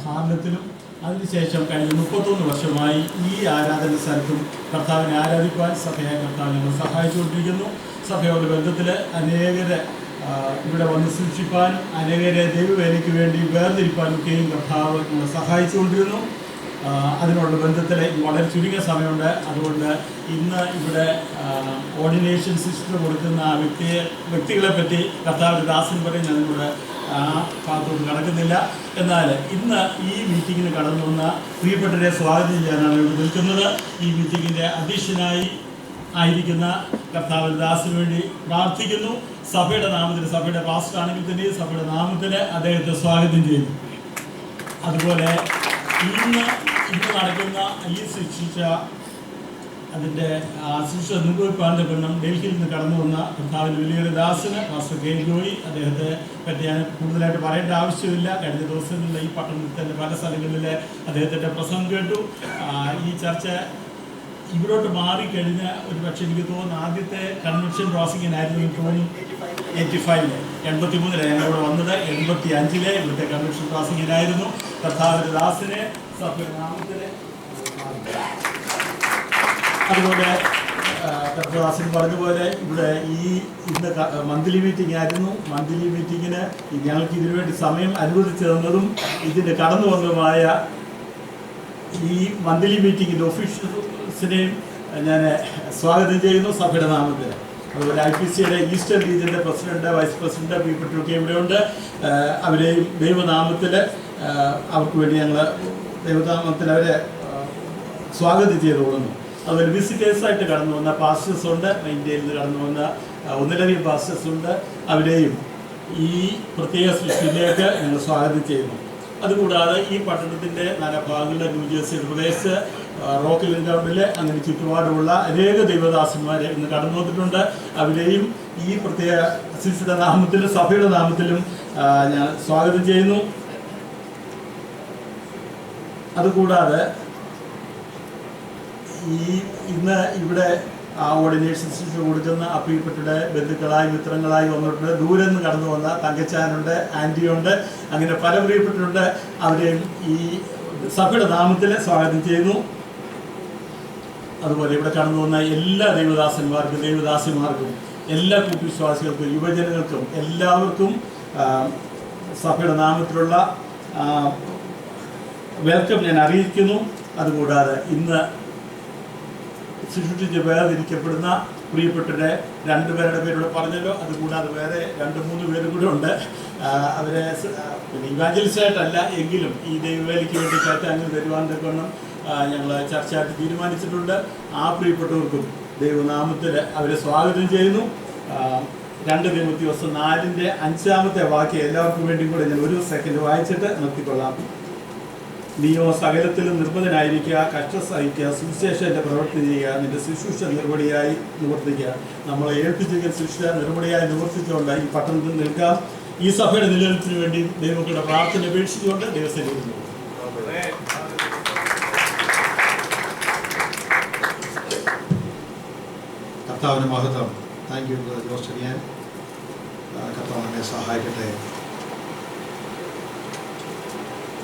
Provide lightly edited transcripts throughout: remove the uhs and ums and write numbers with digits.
ഹാർലത്തിലും അതിനുശേഷം കഴിഞ്ഞ 31 വർഷമായി ഈ ആരാധന സ്ഥലത്തും കർത്താവിനെ ആരാധിക്കുവാൻ സഭയെ കർത്താവ് ഞങ്ങൾ സഹായിച്ചുകൊണ്ടിരിക്കുന്നു. സഭയോട് ബന്ധത്തിൽ അനേകരെ ഇവിടെ വന്ന് സൂക്ഷിപ്പാനും അനേകരെ ദൈവവേലയ്ക്ക് വേണ്ടി വേർതിരിപ്പാനൊക്കെയും കർത്താവ് ഞങ്ങളെ സഹായിച്ചുകൊണ്ടിരുന്നു. അതിനുള്ള ബന്ധത്തിൽ വളരെ ചുരുങ്ങിയ സമയമുണ്ട്. അതുകൊണ്ട് ഇന്ന് ഇവിടെ ഓർഡിനേഷൻ സിസ്റ്റർ കൊടുക്കുന്ന വ്യക്തികളെ പറ്റി കർത്താവിൻ്റെ ദാസൻ പറയും ഞാനിവിടെ ആ ഭാഗത്തോട്ട് കടക്കുന്നില്ല. എന്നാൽ ഇന്ന് ഈ മീറ്റിങ്ങിന് കടന്നു വന്ന പ്രിയപ്പെട്ടവരെ സ്വാഗതം ചെയ്യാനാണ് ഇവിടെ നിൽക്കുന്നത്. ഈ മീറ്റിങ്ങിൻ്റെ അധ്യക്ഷനായി ആയിരിക്കുന്ന കർത്താവിൻ്റെ ദാസിന് വേണ്ടി പ്രാർത്ഥിക്കുന്നു. സഭയുടെ നാമത്തിൽ, സഭയുടെ പാസ്റ്റർ ആണെങ്കിൽ തന്നെ സഭയുടെ നാമത്തിൽ അദ്ദേഹത്തെ സ്വാഗതം ചെയ്യുന്നു. അതുപോലെ ഇന്ന് നടക്കുന്ന ഈ ശുശ്രൂഷ അതിൻ്റെ ശുശ്രൂഷ നിർവഹിപ്പാൻ്റെ പെണ്ണം ഡൽഹിയിൽ നിന്ന് കടന്നു വന്ന കർത്താവിൻ്റെ വലിയൊരു ദാസന് പാസ്റ്റർ കെ ജോയി, അദ്ദേഹത്തെ പറ്റി ഞാൻ കൂടുതലായിട്ട് പറയേണ്ട ആവശ്യമില്ല. കഴിഞ്ഞ ദിവസങ്ങളിൽ ഈ പട്ടണത്തിൽ തന്നെ പല സ്ഥലങ്ങളിൽ അദ്ദേഹത്തിൻ്റെ പ്രസംഗം കേട്ടു. ഈ ചർച്ച ഇവിടോട്ട് മാറിക്കഴിഞ്ഞ ഒരു പക്ഷേ എനിക്ക് തോന്നുന്നു ആദ്യത്തെ കൺവെൻഷൻ ക്രോസിങ്ങിനായിരുന്നു എനിക്ക് തോന്നുന്നു 85 83 ഞങ്ങളിവിടെ വന്നത്. 85 ഇവിടുത്തെ കൺവെൻഷൻ ക്രോസിങ്ങിനായിരുന്നു. കർത്താവിൻ്റെ ദാസിനെ സഭയുടെ നാമത്തിൽ അതുപോലെ കർത്തദാസൻ പറഞ്ഞതുപോലെ ഇവിടെ ഇന്ന് മന്ത്ലി മീറ്റിംഗ് ആയിരുന്നു. മന്ത്ലി മീറ്റിങ്ങിന് ഞങ്ങൾക്ക് ഇതിനുവേണ്ടി സമയം അനുവദിച്ചു തന്നതും ഇതിൻ്റെ കടന്നു വന്നതുമായ ഈ മന്ത്ലി മീറ്റിങ്ങിൻ്റെ ഒഫീഷ്യൽസിനെയും ഞാൻ സ്വാഗതം ചെയ്യുന്നു സഭയുടെ നാമത്തിൽ. അതുപോലെ IPCയുടെ ഈസ്റ്റേൺ റീജിയൻ്റെ പ്രസിഡന്റ്, വൈസ് പ്രസിഡന്റ്, പീപ്പിട്ടൊക്കെ ഇവിടെയുണ്ട്. അവരെയും ദൈവനാമത്തിൽ അവർക്ക് വേണ്ടി ഞങ്ങൾ ദൈവനാമത്തിൽ അവരെ സ്വാഗതം ചെയ്തു കൊടുക്കുന്നു. അതുപോലെ വിസിറ്റേഴ്സായിട്ട് കടന്നു വന്ന പാസ്റ്റേഴ്സ് ഉണ്ട്. ഇന്ത്യയിൽ നിന്ന് കടന്നു വന്ന ഒന്നിലധികം പാസ്റ്റേഴ്സ് ഉണ്ട്. അവരെയും ഈ പ്രത്യേക സൃഷ്ടിയിലേക്ക് ഞങ്ങൾ സ്വാഗതം ചെയ്യുന്നു. അതുകൂടാതെ ഈ പട്ടണത്തിൻ്റെ നാനാഭാഗങ്ങളിലെ ന്യൂജേഴ്സി പ്രദേശ്, റോക്കിൽ കൗണ്ടിൽ അങ്ങനെ ചുറ്റുപാടുമുള്ള അനേക ദൈവദാസന്മാരെ ഇന്ന് കടന്നു വന്നിട്ടുണ്ട്. അവരെയും ഈ പ്രത്യേക ശിശുയുടെ നാമത്തിലും സഭയുടെ നാമത്തിലും ഞാൻ സ്വാഗതം ചെയ്യുന്നു. അതുകൂടാതെ ഇന്ന് ഇവിടെ ഓർഡിനേഷൻ ശുശ്രൂഷ കൊടുക്കുന്ന പ്രിയപ്പെട്ട ബന്ധുക്കളായി മിത്രങ്ങളായി വന്നിട്ടുണ്ട്. ദൂരെ നിന്ന് കടന്നു വന്ന തങ്കച്ചാനുണ്ട്, ആൻറ്റിയുണ്ട്, അങ്ങനെ പല പ്രിയപ്പെട്ടിട്ടുണ്ട്. അവരെയും ഈ സഭയുടെ നാമത്തിൽ സ്വാഗതം ചെയ്യുന്നു. അതുപോലെ ഇവിടെ കടന്നു വന്ന എല്ലാ ദൈവദാസന്മാർക്കും ദൈവദാസിമാർക്കും എല്ലാ കൂട്ടുവിശ്വാസികൾക്കും യുവജനങ്ങൾക്കും എല്ലാവർക്കും സഭയുടെ നാമത്തിലുള്ള വെൽക്കം ഞാൻ അറിയിക്കുന്നു. അതുകൂടാതെ ഇന്ന് ശുശ്രൂഷിച്ച് വേർതിരിക്കപ്പെടുന്ന പ്രിയപ്പെട്ടവരെ 2 പേരുടെ പേരൂടെ പറഞ്ഞല്ലോ. അതുകൂടാതെ വേറെ 2-3 പേരും കൂടെ ഉണ്ട്. അവരെ പിന്നെ ഇവാഞ്ചലിസ്റ്റായിട്ടല്ല എങ്കിലും ഈ ദൈവവേലയ്ക്ക് വേണ്ടി കയറ്റാൻ തരുവാൻ തക്കണം ഞങ്ങൾ ചർച്ചയായിട്ട് തീരുമാനിച്ചിട്ടുണ്ട്. ആ പ്രിയപ്പെട്ടവർക്കും ദൈവനാമത്തിൽ അവരെ സ്വാഗതം ചെയ്യുന്നു. 2 തിമോത്തിയോസ് 4-ന്റെ 5-ാമത്തെ വാക്യം എല്ലാവർക്കും വേണ്ടിയും കൂടെ ഞാൻ 1 സെക്കൻഡ് വായിച്ചിട്ട് നിർത്തിക്കൊള്ളാം. നീയോ സകലത്തിലും നിർബന്ധനായിരിക്കുക, കഷ്ടം സഹിക്കുക, സുവിശേഷന്റെ പ്രവൃത്തി ചെയ്യുക, നിന്റെ ശുശ്രൂഷ നിർവടിയായി നിവർത്തിക്കുക. നമ്മളെ ഏൽപ്പിച്ചിരിക്കുന്ന ശുശ്രൂഷ നിർവടിയായി നിവർത്തിച്ചുകൊണ്ട് ഈ പട്ടണത്തിൽ നിൽക്കാം. ഈ സഭയുടെ നിലനിൽപ്പിന് വേണ്ടി ദൈവങ്ങളുടെ പ്രാർത്ഥന അപേക്ഷിച്ചുകൊണ്ട് ദൈവസേനയിക്കുന്നു. കർത്താവിന് മഹത്വം. Thank you Jose Cherian. കർത്താവ് നമ്മെ സഹായിക്കട്ടെ.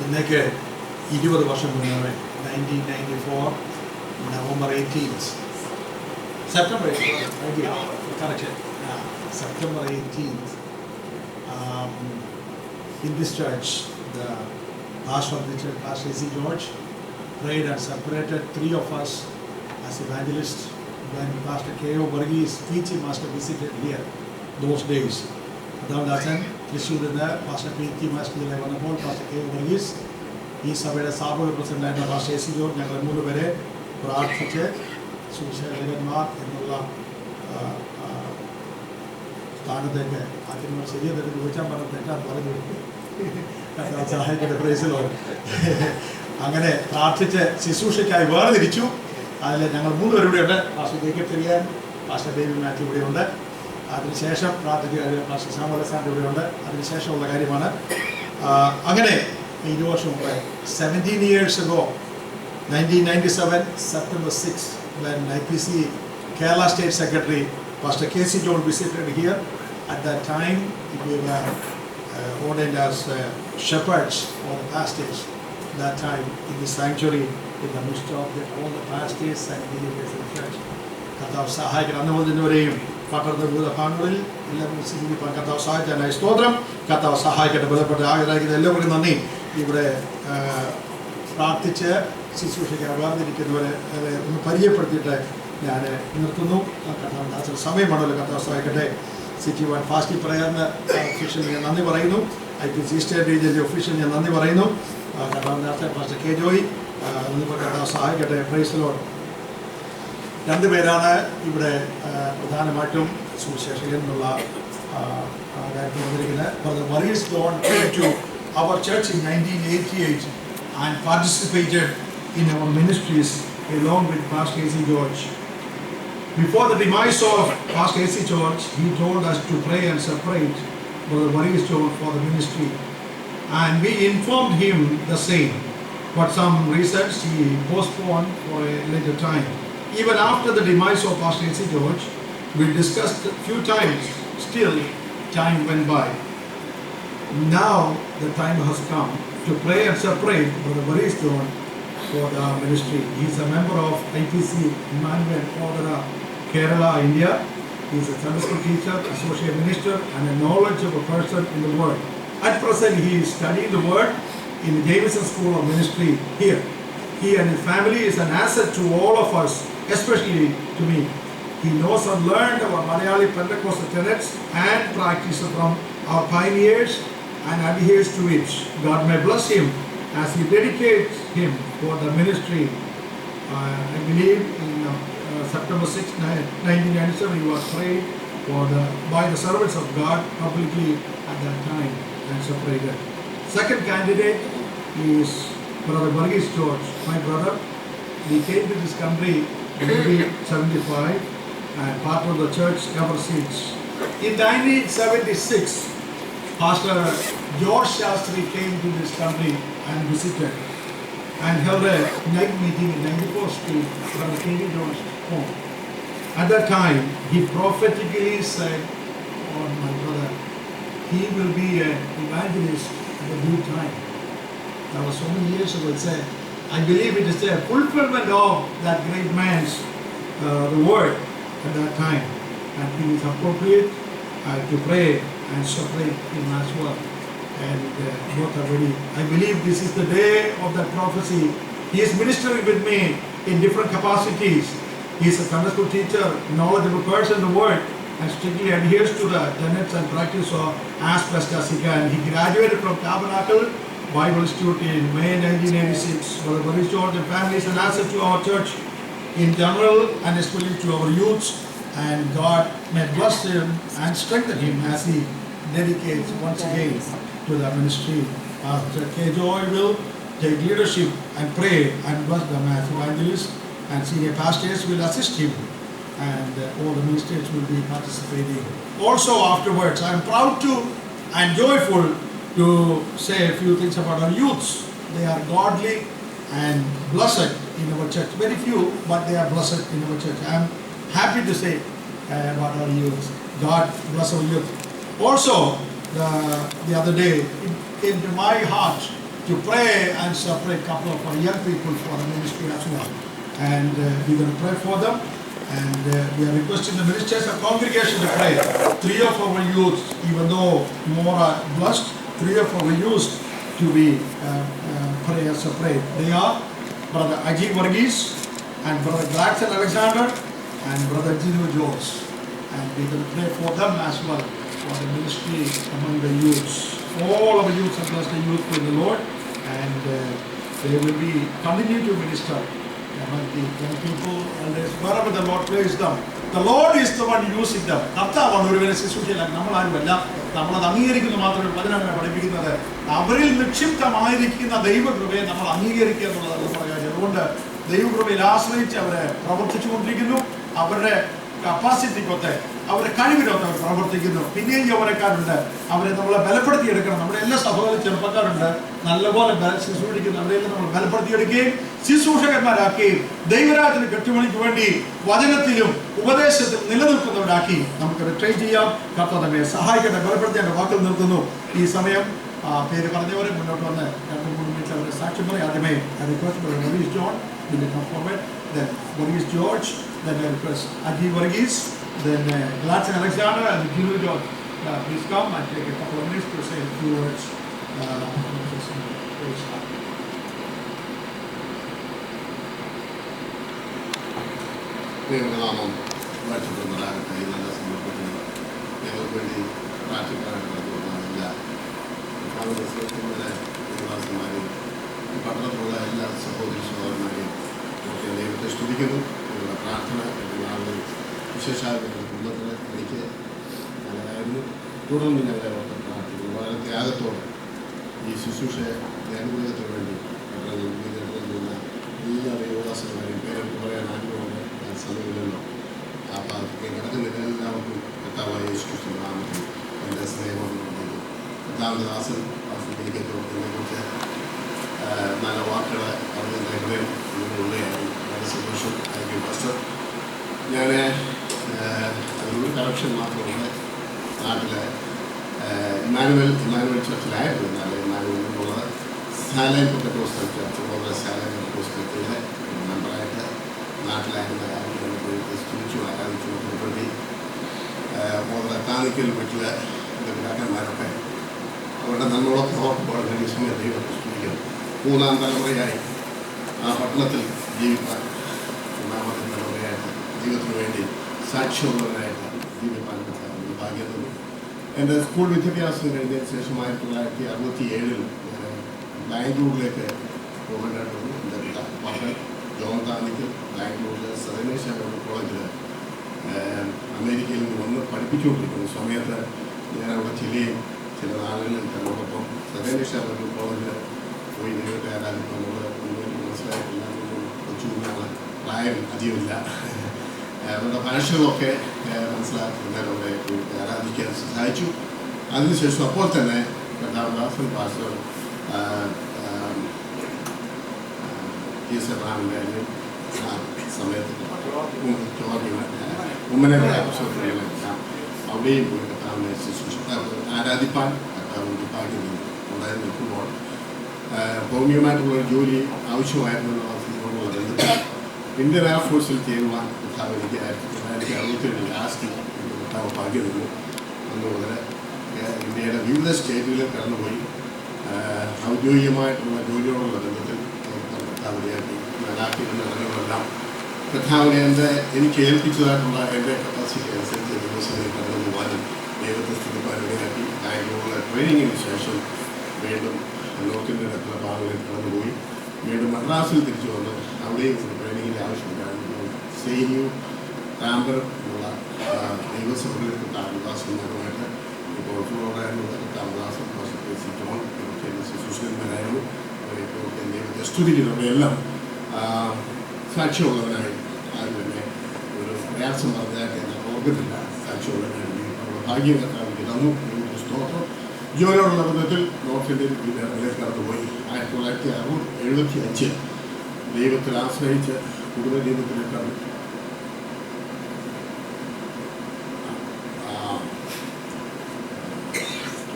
ഇന്നേക്ക് 20 വർഷം മുന്നേ 1994 November 18th, September 18th, correction, September 18th, in this church, the pastor of the church, Pastor A.C. George, prayed and separated 3 of us as evangelists when Pastor K.O. Varghese, teaching master, visited here those days. Adavadasan, Trishurina, Pastor P.T. Master, Pastor K.O. Varghese, ഈ സഭയുടെ സ്ഥാപക പ്രസിഡന്റായിരുന്ന pastor A.C. George, ഞങ്ങൾ 3 പേരെ പ്രാർത്ഥിച്ച് സുവിശേഷകന്മാർ എന്നുള്ള സ്ഥാനത്തേക്ക് ആദ്യം ശരിയെ തന്നെ ചോദിച്ചാൽ പറഞ്ഞ തെറ്റാന്ന് പറഞ്ഞു സഹായിക്കട്ടെ. പ്രൈസിലോ അങ്ങനെ പ്രാർത്ഥിച്ച് ശുശ്രൂഷയ്ക്കായി വേർതിരിച്ചു. അതിൽ ഞങ്ങൾ 3 പേരും ഇവിടെയുണ്ട്. പാസ്റ്റർ ജേക്കബ് ചെറിയാൻ, പാസ്റ്റർ ഡേവിഡ് മാത്യു ഇവിടെയുണ്ട്. അതിനുശേഷം പ്രാർത്ഥിച്ച പാസ്റ്റർ സാമുവൽ സാറിൻ്റെ ഇവിടെയുണ്ട്. അതിനുശേഷമുള്ള കാര്യമാണ്. അങ്ങനെ 20 വർഷം മുമ്പ് 17 years ago, 1997 September 6th, when IPC Kerala State Secretary Pastor K.C. George visited here. At that time we were ordained as shepherds or pastors. that time in the sanctuary in the midst of all the pastors and believers in the church. കർത്താവ് സഹായിക്കണം. അന്ന് മുതൽ ഇന്നുവരെയും പട്ടണത്തെ വിവിധ ഭാഗങ്ങളിൽ എല്ലാവരും സ്ഥിതിക്കാൻ കർത്താവ് സഹായിച്ചാൽ സ്തോത്രം. കർത്താവ് സഹായിക്കട്ടെ. ബലപ്പെട്ട ആഗ്രഹിക്കുന്ന എല്ലാവർക്കും നന്ദി. ഇവിടെ പ്രാർത്ഥിച്ച് ശുശ്രൂഷയ്ക്ക് വേർതിരിക്കുന്നവരെ ഒന്ന് പരിചയപ്പെടുത്തിയിട്ട് ഞാൻ നിർത്തുന്നു. കർത്താവ് ദാസൻ സമയമാണല്ലോ. കർത്താവ് സഹായിക്കട്ടെ. സിറ്റി വൺ ഫാസ്റ്റിംഗ് പ്രയറിന് ഒഫീഷ്യൽ ഞാൻ നന്ദി പറയുന്നു. IPC ഈസ്റ്റേൺ റീജിയനിലെ ഒഫീഷ്യൽ ഞാൻ നന്ദി പറയുന്നു. കർത്താവ് ദാസൻ പാസ്റ്റർ കെ ജോയ് കർത്താവ് സഹായിക്കട്ടെ. Praise the Lord. രണ്ടുപേരാണ് ഇവിടെ പ്രധാനമായിട്ടും സുവിശേഷകൻ എന്നുള്ള കാര്യത്തിൽ വന്നിരിക്കുന്നത്. Brother Maurice John came to our church in 1988 and participated in our ministries along with Pastor A.C. George. Before the demise of Pastor A.C. George, he told us to pray and separate Brother Maurice John for the ministry, and we informed him the same. For some reasons, he postponed for a later time. Even after the demise of Pastor A.C. George, we discussed a few times. Still, time went by. Now the time has come to pray and separate Brother Maurice John for the ministry. He is a member of IPC Emmanuel Odara, Kerala, India. He is a Sunday school teacher, associate minister, and a knowledgeable person in the Word. At present, he is studying the Word in the Jameson School of Ministry here. He and his family is an asset to all of us, especially to me. He knows and learned our Malayali Pentecostal tenets and practices from our pioneers and adheres to it. God may bless him as he dedicates him for the ministry. I believe in September 6, 1997, he was prayed by the servants of God publicly at that time and separated. Second candidate is Brother Maurice George, my brother. He came to this country in 1975 and part of the church ever since. In 1976, Pastor George Shastri came to this country and visited and held a night meeting in 94th Street from the King George home. At that time, he prophetically said, "Oh, my brother, he will be an evangelist at a due time." That was so many years ago. It said, I believe it is a fulfillment of that great man's the word at that time. And it is appropriate to pray and separate him as well. And both are ready. I believe this is the day of that prophecy. He is ministering with me in different capacities. He is a Sunday school teacher, knowledgeable person in the word, and strictly adheres to the tenets and practice of as best as he can. He graduated from Tabernacle Bible Institute in May 1986. Brother Maurice George and family is an asset to our church in general and especially to our youths. And God may bless him and strengthen him as he dedicates once again to the ministry. Pastor K. Joy will take leadership and pray and bless them as evangelists, and senior pastors will assist him, and all the ministers will be participating. Also afterwards, I am proud to and joyful to say a few things about our youths. They are godly and blessed in our church. Very few, but they are blessed in our church. I am happy to say about our youth. God bless our youth. Also, the other day, it came to my heart to pray and separate a couple of our young people for the ministry as well. And we're going to pray for them. And we are requesting the ministers and congregation to pray. 3 of our youth, even though more are blessed, 3 of our youth to be prayer separate. They are Brother Ajit Varghese and Brother Gladson Alexander and Brother Gino George. And we will pray for them as well for the ministry among the youths. All of the youths are blessed the youth with the Lord, and they will be continue to minister among the young people and wherever the Lord placed them. The Lord is the one using them. കർത്താവാണ് ഒരുവനെ ശുശ്രൂഷയിലാക്കി. നമ്മളാരുമല്ല. നമ്മളത് അംഗീകരിക്കുന്നു മാത്രമേ പതിനാണ് പഠിപ്പിക്കുന്നത്. അവരിൽ നിക്ഷിപ്തമായിരിക്കുന്ന ദൈവകൃപയെ നമ്മൾ അംഗീകരിക്കുക എന്നുള്ളതാണ് നമ്മുടെ കാര്യം. അതുകൊണ്ട് ദൈവകൃപയിൽ ആശ്രയിച്ച് അവരെ പ്രവർത്തിച്ചുകൊണ്ടിരിക്കുന്നു. അവരുടെ കപ്പാസിറ്റിക്കൊത്തെ അവരുടെ കഴിവിനൊക്കെ അവർ പ്രവർത്തിക്കുന്നു. പിന്നെയും യൗവനക്കാരുണ്ട്. അവരെ നമ്മളെ ബലപ്പെടുത്തിയെടുക്കണം. നമ്മുടെ എല്ലാ സഹോദര ചെറുപ്പക്കാരുണ്ട്. നല്ലപോലെ ശുശ്രൂഷിക്കുന്നു. അവരെല്ലാം നമ്മൾ ബലപ്പെടുത്തിയെടുക്കുകയും ശുശ്രൂഷകന്മാരാക്കുകയും ദൈവരാജ്യത്തിന് കെട്ടുപണിക്ക് വേണ്ടി വചനത്തിലും ഉപദേശത്തിലും നിലനിൽക്കുന്നവരാക്കി നമുക്ക് ട്രെയിൻ ചെയ്യാം. കർത്താവ് നമ്മെ സഹായിക്കട്ടെ. ബലപ്പെടുത്തി എൻ്റെ വാക്കിൽ നിർത്തുന്നു. ഈ സമയം പേര് പറഞ്ഞവരെ മുന്നോട്ട് വന്ന് 2-3 മിനിറ്റ് അവരുടെ സാക്ഷ്യം പറയും. ആദ്യമേ I request Brother Varghese John will come forward, then Varghese George, then I request Agi Varghese, then Gladson Alexander and Guru George. Please come and take a couple of minutes to say a few words. ദൈവനാമം വാഴ്ത്തപ്പെടുന്നതാകട്ടെ. ഈ നല്ല സന്ദർഭത്തിൽ ഞങ്ങൾക്ക് വേണ്ടി പ്രാർത്ഥിക്കാനായിട്ട് എല്ലാ ദേവദാസന്മാരെയും ഈ പട്ടണത്തിലുള്ള എല്ലാ സഹോദരി സഹോദരന്മാരെയും ഒക്കെ ദൈവത്തെ സ്തുതിക്കുന്നു. നിങ്ങളുടെ പ്രാർത്ഥന നാളിൽ വിശേഷാൽ കുടുംബത്തിൽ എനിക്ക് നല്ലതായിരുന്നു. തുടർന്ന് ഞങ്ങളെ ഓർത്ത് പ്രാർത്ഥിക്കുന്നു. വളരെ ത്യാഗത്തോടെ ഈ ശുശ്രൂഷയെ അനുഗ്രഹത്തിന് വേണ്ടി പട്ടണത്തിൽ എല്ലാ ദേവദാസന്മാരെയും പേരെടുത്ത് പറയാൻ ആഗ്രഹമുണ്ട്. സമയമില്ലല്ലോ. ആ ഭാഗത്തേക്ക് കിടക്കുന്നില്ല. എല്ലാവർക്കും കർത്താവായ യേശുക്രിസ്തു നാമത്തിൽ എൻ്റെ സ്നേഹം കർത്താവിൻ്റെ ദാസൻ ഇതിനെക്കുറിച്ച് നല്ല വാക്കുകൾ പറഞ്ഞതിൻ്റെ ഹൃദയം ഉള്ളതായിരുന്നു. വളരെ സന്തോഷം. Thank you pastor. ഞാൻ അതിലൊരു കറക്ഷൻ മാത്രമുണ്ട്. നാട്ടിലെ ഇമാനുവൽ ചർച്ചിലായിരുന്നു. എന്നാൽ ഇമാനുവൽ എന്നുള്ളത് സാലൈൻ പെന്തക്കോസ്റ്റൽ ചർച്ച് പോലെ സാലൈൻ പെന്തക്കോസ്റ്റൽ ചർച്ചിലെ മെമ്പറായിട്ട് നാട്ടിലായിരുന്ന സ്തുതിച്ചു ആരാധിച്ചു പുറപ്പെടുത്തി വളരെ താനിക്കൽ വീട്ടിൽ എൻ്റെ പിതാക്കന്മാരൊക്കെ അവരുടെ നന്മകളൊക്കെ ഓർക്കുമ്പോൾ ഈ സമയത്ത് ദൈവത്തെ സ്തുതിക്കുന്നു. 3-ാം തലമുറയായി ആ പട്ടണത്തിൽ ജീവിക്കാൻ 3-ാമത്തെ തലമുറയായിട്ട് ദൈവത്തിന് വേണ്ടി സാക്ഷ്യമുള്ളവരായിട്ട് ജീവിക്കാൻ ഭാഗ്യം തന്നു. എൻ്റെ സ്കൂൾ വിദ്യാഭ്യാസം കഴിഞ്ഞതിന് ശേഷം 1967 ബാംഗ്ലൂരിലേക്ക് പോകേണ്ടതായിട്ട് വന്നു. എൻ്റെ മകൻ ജോൺ താനിക്കൽ ബാംഗ്ലൂരിൽ സദനേശ കോളേജിൽ അമേരിക്കയിൽ നിന്ന് വന്ന് പഠിപ്പിച്ചുകൊണ്ടിരിക്കുന്ന സമയത്ത് ഞാൻ അവിടെ ചില നാളുകളിൽ തന്നോടൊപ്പം സദനേശ കോളേജിൽ പോയി ദൈവത്തെ ആരാധിക്കാൻ മുന്നോട്ട് മനസ്സിലായിട്ടില്ല. കൊച്ചുകുഞ്ഞാണ്, പ്രായം അധികമില്ല. അവരുടെ ഭാഷകളൊക്കെ മനസ്സിലാക്കുന്നതിൽ അവിടെ ആരാധിക്കാൻ സഹായിച്ചു. അതിനുശേഷം അപ്പോൾ തന്നെ കർത്താവദാസൻ പാസ്റ്റർ ബ്രാഹ്മണ സമയത്ത് ഉമ്മനെ അവിടെയും പോയി കർത്താവിനെ ശുശ്രൂഷ ആരാധിപ്പാൻ കർത്താവിൻ്റെ ഭാഗ്യം ഉണ്ടായി നിൽക്കുമ്പോൾ ഭൗമികമായിട്ടുള്ളൊരു ജോലി ആവശ്യമായിരുന്നുള്ള ബന്ധത്തിൽ ഇന്ത്യൻ എയർഫോഴ്സിൽ ചേരുവാൻ കർത്താവ് എനിക്ക് 1967 ലാസ്റ്റ് കർത്താവ് ഭാഗ്യം നിന്നു. അന്ന് മുതൽ ഇന്ത്യയുടെ വിവിധ സ്റ്റേറ്റുകളിൽ കടന്നുപോയി ഔദ്യോഗികമായിട്ടുള്ള ജോലിയോടുള്ള ബന്ധത്തിൽ കർത്താവിനെയാക്കി നാലാക്കിയിരുന്ന ഘടകങ്ങളെല്ലാം കർത്താവിനെ എനിക്ക് ഏൽപ്പിച്ചതായിട്ടുള്ള എൻ്റെ കപ്പാസിറ്റി അനുസരിച്ച് ദിവസങ്ങളിൽ കടന്നു പോകാനും ദൈവത്തെ സ്ഥിതിപ്പാനിടയാക്കി ബാംഗ്ലൂരിലെ ട്രെയിനിങ്ങിന് ശേഷം വീണ്ടും നോർത്ത് ഇന്ത്യൻ എത്ര ഭാഗങ്ങളിൽ കടന്നുപോയി വീണ്ടും മദ്രാസിൽ തിരിച്ചു വന്ന് അവിടെയും ട്രെയിനിങ്ങിൻ്റെ ആവശ്യമില്ലായിരുന്നു. സെയിനിയു ടാമ്പർ എന്നുള്ള ദൈവസഭകളിലേക്ക് താമദാസന്മാരുമായിട്ട് ഇപ്പോൾ ഫ്ലോറായിരുന്നത് താമദാസൻ ജോൺ ശുശ്രൂഷകന്മാരായിരുന്നു. അവരെയൊക്കെ ദൈവത്തെ സ്തുതിക്കുന്നവരെല്ലാം സാക്ഷ്യമുള്ളവരായി ആരും തന്നെ ഒരു പ്രയാസം പറഞ്ഞതായിട്ട് ഞാൻ ഓർക്കുന്നില്ല. സാക്ഷ്യമുള്ളവരായി ഭാഗ്യം കർത്താവിന് തന്നു. സ്തോത്രം. ജോലിയോടുള്ള ബന്ധത്തിൽ നോർത്ത് ഇന്ത്യൻ വീടുകളിലേക്ക് കടന്നുപോയി 1975 ദൈവത്തിൽ ആശ്രയിച്ച് കൂടുതൽ ദൈവത്തിലേക്ക് കടന്നു.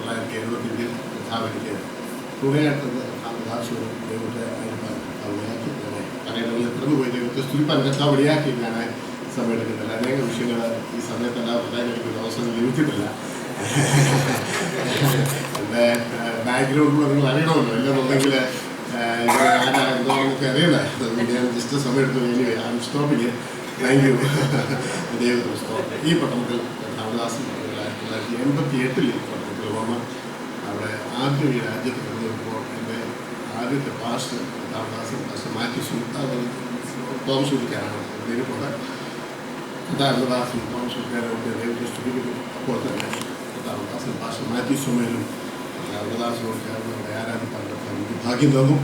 1975 കർത്താവിലേക്ക് തുണയായിട്ടത് അവകാശവും ദൈവത്തെ വഴിയാക്കി കടകളിൽ കടന്നുപോയി ദൈവത്തെ സ്തുതിപ്പാൻ കർത്താവ് വഴിയാക്കി ഞാൻ സമയമെടുക്കുന്നില്ല. അനേക വിഷയങ്ങൾ ഈ സമയത്തെല്ലാം പറയാൻ എനിക്കൊരു അവസരം ലഭിച്ചിട്ടില്ല. എൻ്റെ ബാക്ക്ഗ്രൗണ്ടിൽ നിങ്ങൾ അറിയണമല്ലോ. എല്ലാന്നുണ്ടെങ്കിൽ എന്തോ നമുക്ക് അറിയണ്ടേ. ഞാൻ ജസ്റ്റ് സമയം എടുത്തു. Anyway I am stopping. Thank you. ദൈവത്തിന് സ്റ്റോപ്പ്. ഈ പട്ടണത്തിൽ രാമദാസൻ 1988 പട്ടണത്തിൽ വന്ന് അവിടെ ആദ്യം ഈ രാജ്യത്ത് കടന്നുവരുമ്പോൾ എൻ്റെ ആദ്യത്തെ പാസ്റ്റർ രാമദാസൻ പാസ്റ്റർ മാറ്റി തോമസൂരിക്കാനാണ്. ദൈവത്തോടെ രാമദാസൻ തോമസൂരിക്കാനൊക്കെ ദൈവത്തെ സ്തുതിക്കുന്നു. അപ്പോൾ തന്നെ രാമദാസൻ പാസ്റ്റർ മാറ്റി സുമേലും രാമദാസനോട് ചേർന്ന് അവിടെ ആരാധിക്കാൻ ഭാഗ്യം തന്നു.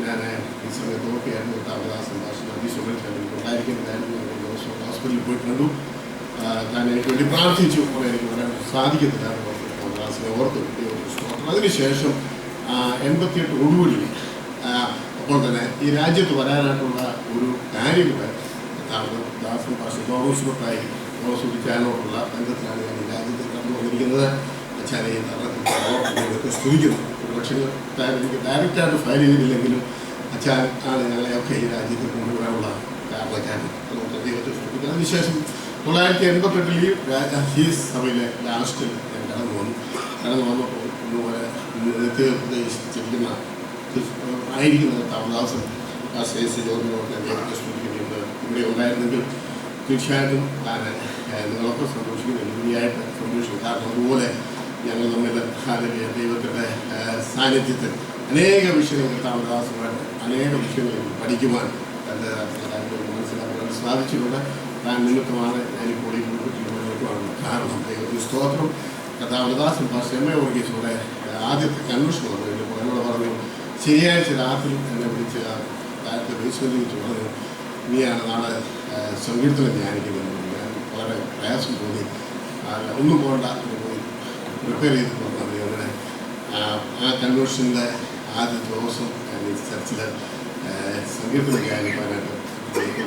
ഞാൻ ഈ സമയത്ത് നോക്കിയായിരുന്നു രാമദാസൻ പാസ്റ്റർ മാറ്റി സുമേൽ ഉണ്ടായിരിക്കുന്നതായിരുന്നു. ദിവസം ഹോസ്പിറ്റലിൽ പോയിട്ട് കണ്ടു. ഞാൻ എനിക്ക് വേണ്ടി പ്രാർത്ഥിച്ചു. അപ്പോൾ എനിക്ക് വരാൻ സാധിക്കത്തില്ല. രാമദാസിനെ ഓർത്തു. അതിനുശേഷം 88 അപ്പോൾ തന്നെ ഈ രാജ്യത്ത് വരാനായിട്ടുള്ള ഒരു കാര്യം കൂടെ ദാസൻ പാസ്റ്റർ തോമസുമായി തോമസുടിക്കാനോടുള്ള ബന്ധത്തിലാണ് ഞാൻ ഈ രാജ്യത്തിൽ കടന്നു വന്നിരിക്കുന്നത്. അച്ഛനെ ഈ തരണത്തിൽ സ്തുതിക്കുന്നു. പക്ഷേ എനിക്ക് ഡയറക്റ്റായിട്ട് ഫയൽ ചെയ്തിട്ടില്ലെങ്കിലും അച്ഛൻ ആണ് ഞങ്ങളെയൊക്കെ ഈ രാജ്യത്ത് കൊണ്ടുവരാനുള്ള കാരണക്കാരൻ. അതുകൊണ്ട് ദൈവത്തെ സ്തുതിക്കുന്നു. അതിനുശേഷം 1988 ഈ സഭയിലെ ലാസ്റ്റിൽ ഞാൻ കടന്നു വന്നപ്പോൾ ഇതുപോലെ നേരത്തെ ഉപദേശിച്ചിരിക്കുന്ന ആയിരിക്കുന്ന താമദാസൻ ജോർജിനോട് ദൈവത്തെ സ്തുതിക്കുന്നുണ്ട്. ഇവിടെ ഉണ്ടായിരുന്നെങ്കിൽ തീർച്ചയായിട്ടും നിങ്ങളൊക്കെ സന്തോഷിക്കുന്നുണ്ട്. ഇനിയായിട്ട് സന്തോഷിക്കും. കാരണം അതുപോലെ ഞങ്ങൾ തമ്മിൽ ദൈവത്തിൻ്റെ സാന്നിധ്യത്തിൽ അനേക വിഷയങ്ങൾ താമദാസമായിട്ട് അനേക വിഷയങ്ങൾ പഠിക്കുവാൻ തൻ്റെ മനസ്സിലാക്കാൻ സാധിച്ചിട്ടുണ്ട്. താൻ നിമിത്തമാണ് ഞാനിപ്പോൾ ഈ കുടുംബത്തിലുമാണ് കാരണം. ദൈവത്തിന് സ്തോത്രം. കഥാവദാസൻ എം.എ. വർഗീസിലൂടെ ആദ്യത്തെ കൺവെൻഷൻ വന്നു. എന്നോട് പറഞ്ഞു ശനിയാഴ്ച രാത്രി എന്നെ വിളിച്ച് താഴത്തെ ബേസ്മെൻറ്റിൽ പറഞ്ഞു നീയാണ് നാളെ സങ്കീർത്തനം ധ്യാനിക്കുന്നത്. ഞാൻ വളരെ പ്രയാസം തോന്നി. ഒന്നും പോകണ്ട പോയി പ്രിപ്പയർ ചെയ്ത് പോകുന്നത്. അങ്ങനെ ആ കൺവെൻഷൻ്റെ ആദ്യത്തെ ദിവസം ഞാൻ ഈ ചർച്ചിൽ സങ്കീർത്തനം ധ്യാനിക്കാനായിട്ട്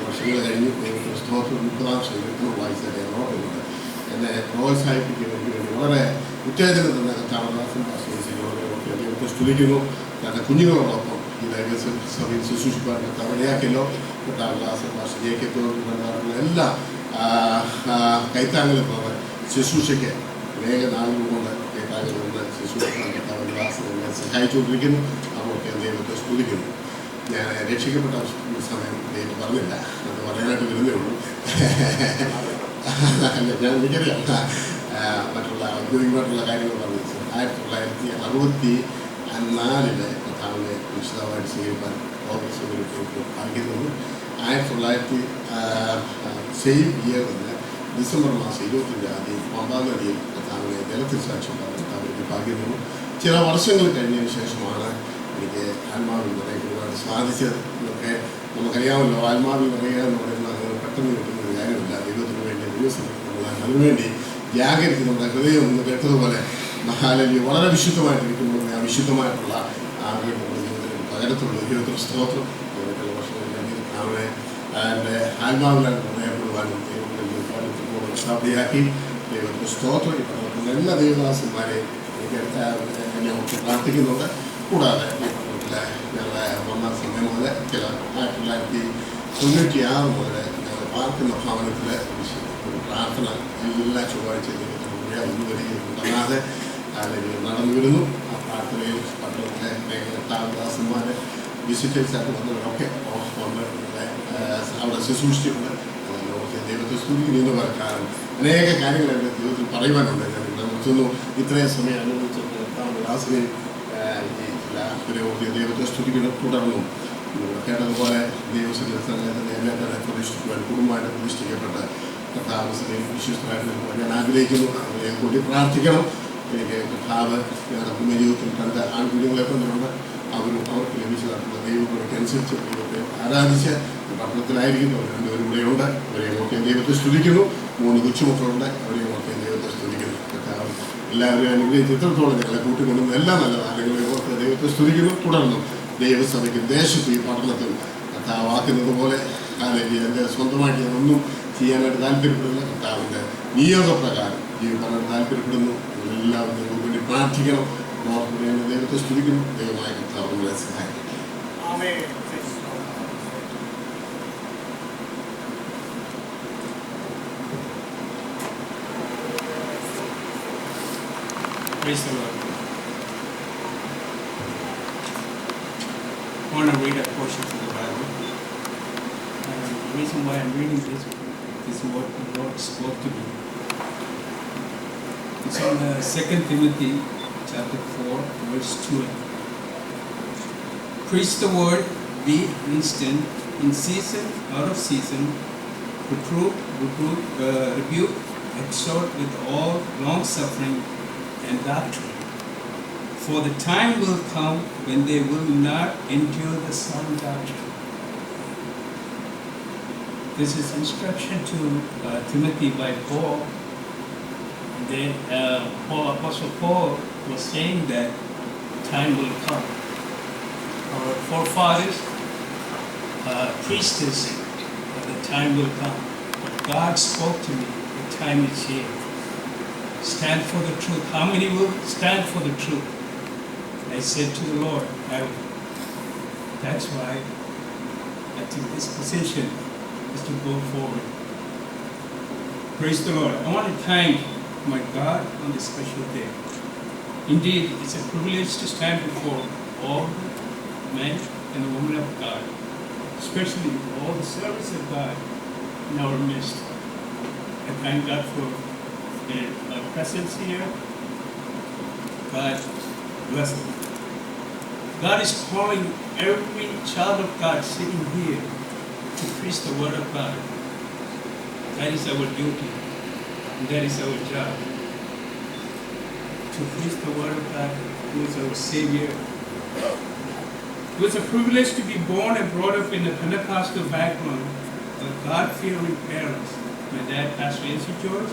വർഷങ്ങൾ കഴിഞ്ഞു. സ്തോത്രം 30-ാം സങ്കീർത്തനം വായിച്ചാൽ ഓർമ്മയുണ്ട്. എന്നെ പ്രോത്സാഹിപ്പിക്കുന്നതിന് വേണ്ടി വളരെ ഉത്തേജനം തന്നെ കർത്താവദാസൻ ദൈവത്തെ സ്തുതിക്കുന്നു. തൻ്റെ കുഞ്ഞുങ്ങളോടൊപ്പം ഈ സഭയിൽ ശുശ്രൂഷിക്കാൻ കർത്താവിടയാക്കിയല്ലോ. കർത്താവദാസൻ എല്ലാ കൈത്താങ്കളും ശുശ്രൂഷയ്ക്ക് അനേക നാളുകൾ കൊണ്ട് കൈത്താങ്കൾ കൊണ്ട് ശുശ്രൂഷിക്കാൻ കർത്താവദാസൻ എന്നെ സഹായിച്ചുകൊണ്ടിരിക്കുന്നു. അവർക്ക് ദൈവത്തെ സ്തുതിക്കുന്നു. ഞാൻ രക്ഷിക്കപ്പെട്ട സമയം ദൈവം പറഞ്ഞില്ല, അത് പറയാനായിട്ട് വരുന്നേ ഉള്ളൂ. അല്ല, ഞാൻ എനിക്കറിയാം മറ്റുള്ള ഔദ്യോഗികമായിട്ടുള്ള കാര്യങ്ങൾ പറഞ്ഞു. 1964 കർത്താവിനെ വിശദമായിട്ട് സ്വീകരിക്കാൻ ആഗ്രഹിക്കുന്നു. 1900 സെയിം ഇയർ തന്നെ ഡിസംബർ മാസം 25 പമ്പാ നദിയിൽ കർത്താവിനെ ജലത്തിൽ സാക്ഷ്യം കർത്താവിലേക്ക് ഭാഗ്യന്നു. ചില വർഷങ്ങൾ കഴിഞ്ഞതിന് ശേഷമാണ് എനിക്ക് ആത്മാവിൽ നിറയപ്പെടുവാൻ സാധിച്ചത്. ഇതൊക്കെ നമുക്കറിയാമല്ലോ. ആത്മാവിൽ നിറയുക എന്ന് പറയുന്നത് അങ്ങനെ പെട്ടെന്ന് കിട്ടുന്ന ഒരു കാര്യമില്ല. ദൈവത്തിന് വേണ്ടി ദിവസം അതിനുവേണ്ടി ജാഗരിച്ച് നമ്മുടെ ഹൃദയം ഒന്ന് കേട്ടതുപോലെ മഹാലലി വളരെ വിശുദ്ധമായിട്ടിരിക്കുമ്പോൾ ആ വിശുദ്ധമായിട്ടുള്ള ആഗ്രഹം നമ്മുടെ ജീവിതത്തിൽ പകരത്തുള്ള ദൈവത്തിന് സ്തോത്രം. ചില വർഷങ്ങൾ കഴിഞ്ഞ് അവനെ എൻ്റെ ആത്മാവിലാണ് നിറയപ്പെടുവാനും ദൈവത്തിൻ്റെ സ്ഥാപിയാക്കി ദൈവത്തിന് സ്തോത്രം. ഇപ്പോൾ എല്ലാ ദൈവദാസന്മാരെയും ഞങ്ങൾക്ക് പ്രാർത്ഥിക്കുന്നുണ്ട്. കൂടാതെ ഞങ്ങളെ വന്ന സമയം മുതൽ 1996 മുതൽ ഞങ്ങൾ പാർക്കുന്ന ഭവനത്തിൽ ഒരു പ്രാർത്ഥന എല്ലാ ചൊവ്വാഴ്ച ഉണ്ടാകാതെ അല്ലെങ്കിൽ നടന്നു വരുന്നു. ആ പ്രാർത്ഥനയിൽ പട്ടണത്തിലെ താമദാസന്മാർ വിസിറ്റേഴ്സായിട്ട് വന്നവരൊക്കെ വന്ന് അവിടെ ശുശ്രൂഷിച്ചിട്ടുണ്ട്. ദൈവത്തെ സ്തുതിക്കുന്നു കാരണം അനേക കാര്യങ്ങൾ എൻ്റെ ജീവിതത്തിൽ പറയുവാനുണ്ട്. ഞാൻ നിർത്തുന്നു. ഇത്രയും സമയം അനുഭവിച്ചിട്ട് താമദാസനെയും ദൈവത്തെ സ്തുതിക്കുന്നു. തുടർന്നും കേട്ടതുപോലെ ദൈവസംഘത്തിൽ എന്നെ തന്നെ പ്രതിഷ്ഠിക്കുവാൻ കുടുംബമായിട്ട് പ്രതിഷ്ഠിക്കപ്പെട്ട കർത്താവസ്ഥയിൽ വിശ്വസ്തരായിട്ട് ഞാൻ ആഗ്രഹിക്കുന്നു. അവരെ കൂടി പ്രാർത്ഥിക്കണം. എനിക്ക് കർത്താവ് ഞങ്ങളുടെ ജീവിതത്തിൽ കണ്ട ആൺകുഞ്ഞുങ്ങളെ തന്നിട്ടുണ്ട്. അവർക്ക് ലഭിച്ചതായിട്ടുള്ള ദൈവങ്ങൾക്കനുസരിച്ച് ദൈവത്തെ ആരാധിച്ച് പട്ടണത്തിലായിരിക്കുന്നവർ രണ്ടുപേരും ഇവിടെയുണ്ട്. അവരെ ഓർക്കാൻ ദൈവത്തെ സ്തുതിക്കുന്നു. 3 കൊച്ചുമക്കളുണ്ട്. അവരെ ഓർക്കാൻ ദൈവത്തെ സ്തുതിക്കുന്നു. കർത്താവ് എല്ലാവരെയും അനുഗ്രഹിച്ച് ഇത്രത്തോളം ഞങ്ങളെ കൂട്ടിക്കൊണ്ടുന്ന എല്ലാ നല്ല കാര്യങ്ങളെ ഓർത്ത് ദൈവത്തെ സ്തുതിക്കുന്നു. തുടർന്നും ദൈവസഭയ്ക്ക് ദേശത്ത് ഈ പട്ടണത്തിൽ കർത്താവാക്കുന്നത് പോലെ അല്ലെങ്കിൽ എൻ്റെ സ്വന്തമായിട്ട് ഞാനൊന്നും ചെയ്യാനായിട്ട് താല്പര്യപ്പെടുന്നില്ല. കർത്താവിൻ്റെ നിയോഗപ്രകാരം ജീവിക്കാനായിട്ട് താല്പര്യപ്പെടുന്നു. എല്ലാവരും നിങ്ങൾക്ക് വേണ്ടി പ്രാർത്ഥിക്കണം. ദൈവത്തെ സ്തുതിക്കുന്നു. ദൈവമായ കർത്താവ് നമ്മളെ സഹായിക്കും. Praise the Lord. I want to read a portion of the Bible. The reason why I'm reading this is what the Lord spoke to me. It's on 2 Timothy chapter 4, verse 12. Preach the word, be instant, in season, out of season, rebuke, exhort with all long suffering and doctrine. For the time will come when they will not endure the sound doctrine. This is instruction to Timothy by Paul. And then Apostle Paul was saying that time will come. Our forefathers preached this, that the time will come. But God spoke to me, the time is here. Stand for the truth. How many will stand for the truth? I said to the Lord, that's why I took this position, is to go forward. Praise the Lord. I want to thank my God on this special day. Indeed, it's a privilege to stand before all the men and the women of God, especially all the servants of God in our midst. I thank God for their presence here. God bless them. God is calling every child of God sitting here to preach the word of God. That is our duty, and that is our job. To preach the word of God, who is our Savior. It was a privilege to be born and brought up in a Pentecostal background of God-fearing parents. My dad, Pastor A.C. George,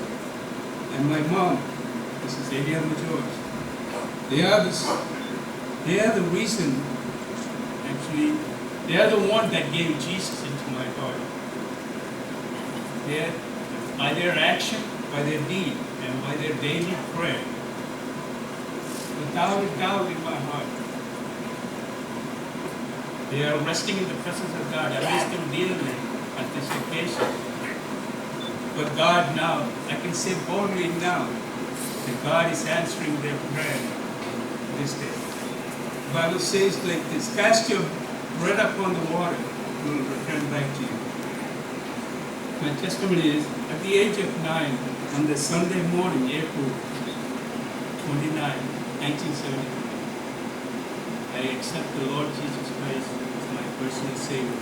and my mom, Mrs. Eliana George. They are the reason, actually, they are the one that gave Jesus into my heart. By their action, by their deed, and by their daily prayer, without a doubt in my heart, they are resting in the presence of God. I miss them dearly at this occasion. But God now, I can say boldly now, that God is answering their prayer this day. The Bible says like this, cast your bread upon the water, it will return back to you. My testimony is, at the age of 9, on the Sunday morning, April 29, 1970, I accept the Lord Jesus Christ as my personal Savior.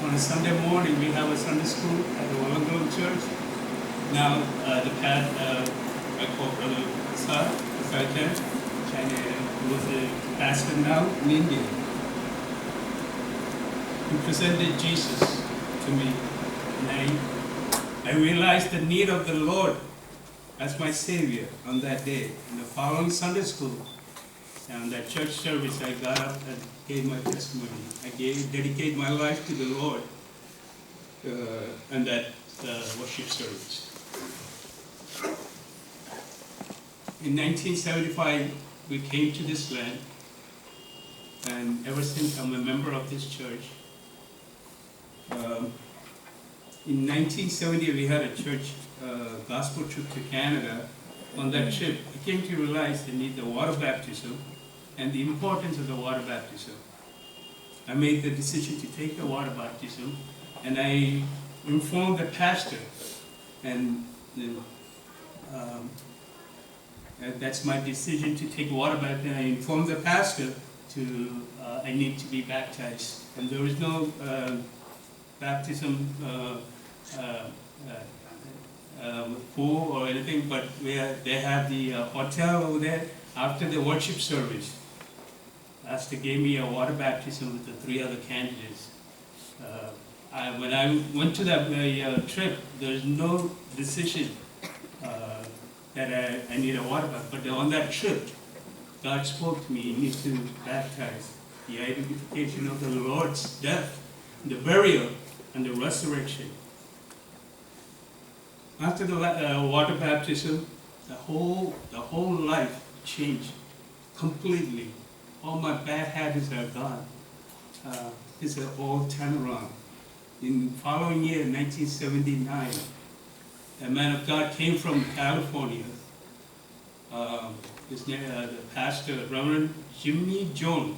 On a Sunday morning, we have a Sunday school at the Wollongong Church. Now, I call Brother Prasad Chen, who was a pastor now in India. He presented Jesus to me, and I realized the need of the Lord as my Savior on that day. In the following Sunday school, and that church service, I got up and gave my testimony. I dedicated my life to the Lord and that worship service. In 1975, we came to this land, and ever since I'm a member of this church. In 1970, we had a church gospel trip to Canada. On that trip, I came to realize the need of water baptism and the importance of the water baptism. I made the decision to take the water baptism, and I informed the pastor, and that's my decision to take water baptism. I informed the pastor I need to be baptized, and there is no baptism pool or anything, but they have the hotel over there. After the worship service, pastor gave me a water baptism with the 3 other candidates. When I went to that trip, there's no decision that I need a water baptism. But on that trip, God spoke to me, you need to baptize. The identification of the Lord's death, the burial, and the resurrection. After the water baptism, the whole life changed completely. All my bad habits are gone. It's an old turnaround. In the following year, 1979, a man of God came from California. His name, the pastor, Reverend Jimmy Jones.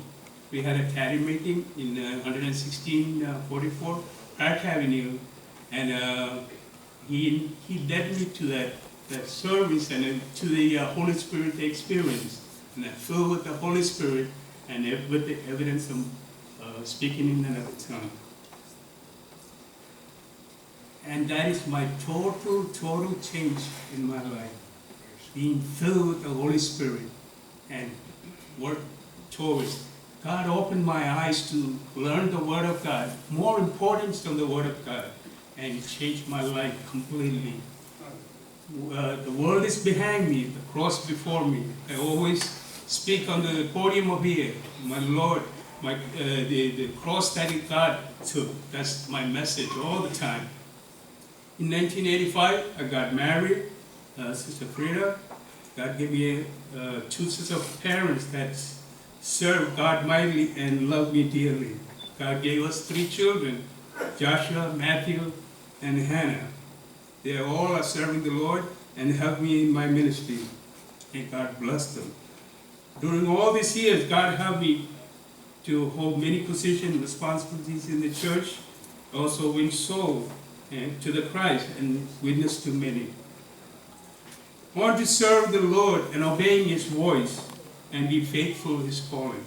We had a caddy meeting in 11644 Park Avenue, and he led me to that service and to the Holy Spirit experience. And I filled with the Holy Spirit and with the evidence of speaking in another tongue. And that is my total change in my life. Being filled with the Holy Spirit and work towards. God opened my eyes to learn the Word of God, more importance than the Word of God, and it changed my life completely. The world is behind me, the cross before me. I always speak on the podium of here, my Lord, the cross that God took. That's my message all the time. In 1985, I got married, Sister Frida, God gave me two sets of parents that serve God mightily and love me dearly. God gave us 3 children, Joshua, Matthew, and Hannah. They all are serving the Lord and help me in my ministry. And God bless them. During all these years, God helped me to hold many positions and responsibilities in the church, also win souls to the Christ and witness to many. I want to serve the Lord and obeying His voice and be faithful to His calling.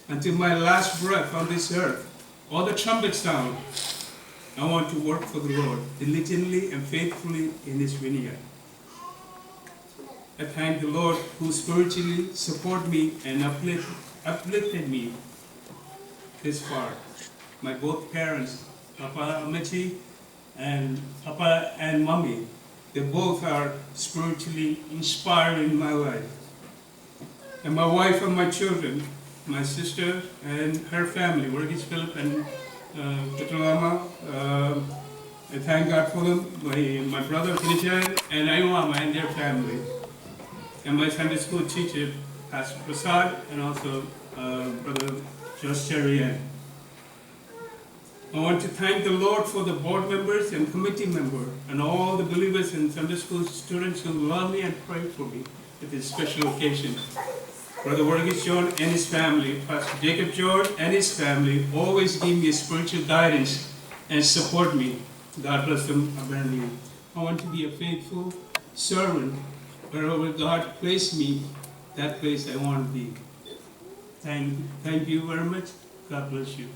Until my last breath on this earth, or the trumpet sound, I want to work for the Lord diligently and faithfully in His vineyard. I thank the Lord who spiritually supported me and uplifted me this far. My both parents, Papa Amachi and Papa and Mommy, they both are spiritually inspiring my life. And my wife and my children, my sister and her family, Verghese Philip and Petrolama, I thank God for them. My brother Kinichan and Ayumama and their family. And my Sunday school teacher, Pastor Prasad, and also Brother Josh Cherian. I want to thank the Lord for the board members and committee members and all the believers and Sunday school students who love me and pray for me at this special occasion. Brother Verghese John and his family, Pastor Jacob George and his family always give me spiritual guidance and support me. God bless them abundantly. I want to be a faithful servant. Wherever God placed me, that place I want to be. Thank you very much. God bless you.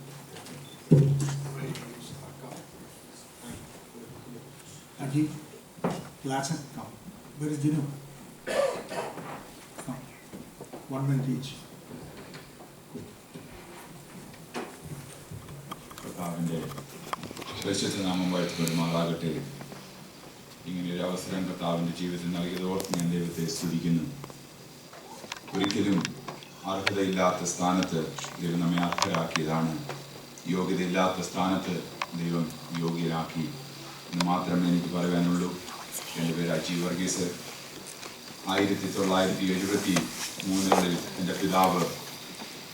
Aji, Latson, come. Where is Jinu? Come. 1 minute each. കർത്താവിൻ്റെ പരിശുദ്ധ നാമം വാഴ്ത്തപ്പെടുമാറാകട്ടെ. ഇങ്ങനെയൊരു അവസരം കർത്താവിൻ്റെ ജീവിതത്തിൽ നൽകിയതോർത്ത് ഞാൻ ദൈവത്തെ സ്തുതിക്കുന്നു. ഒരിക്കലും അർഹതയില്ലാത്ത സ്ഥാനത്ത് ദൈവം നമ്മെ അർഹരാക്കിയതാണ്. യോഗ്യതയില്ലാത്ത സ്ഥാനത്ത് ദൈവം യോഗ്യരാക്കി എന്ന് മാത്രമേ എനിക്ക് പറയാനുള്ളൂ. എൻ്റെ പേര് അജി വർഗീസ്. 1973 എൻ്റെ പിതാവ്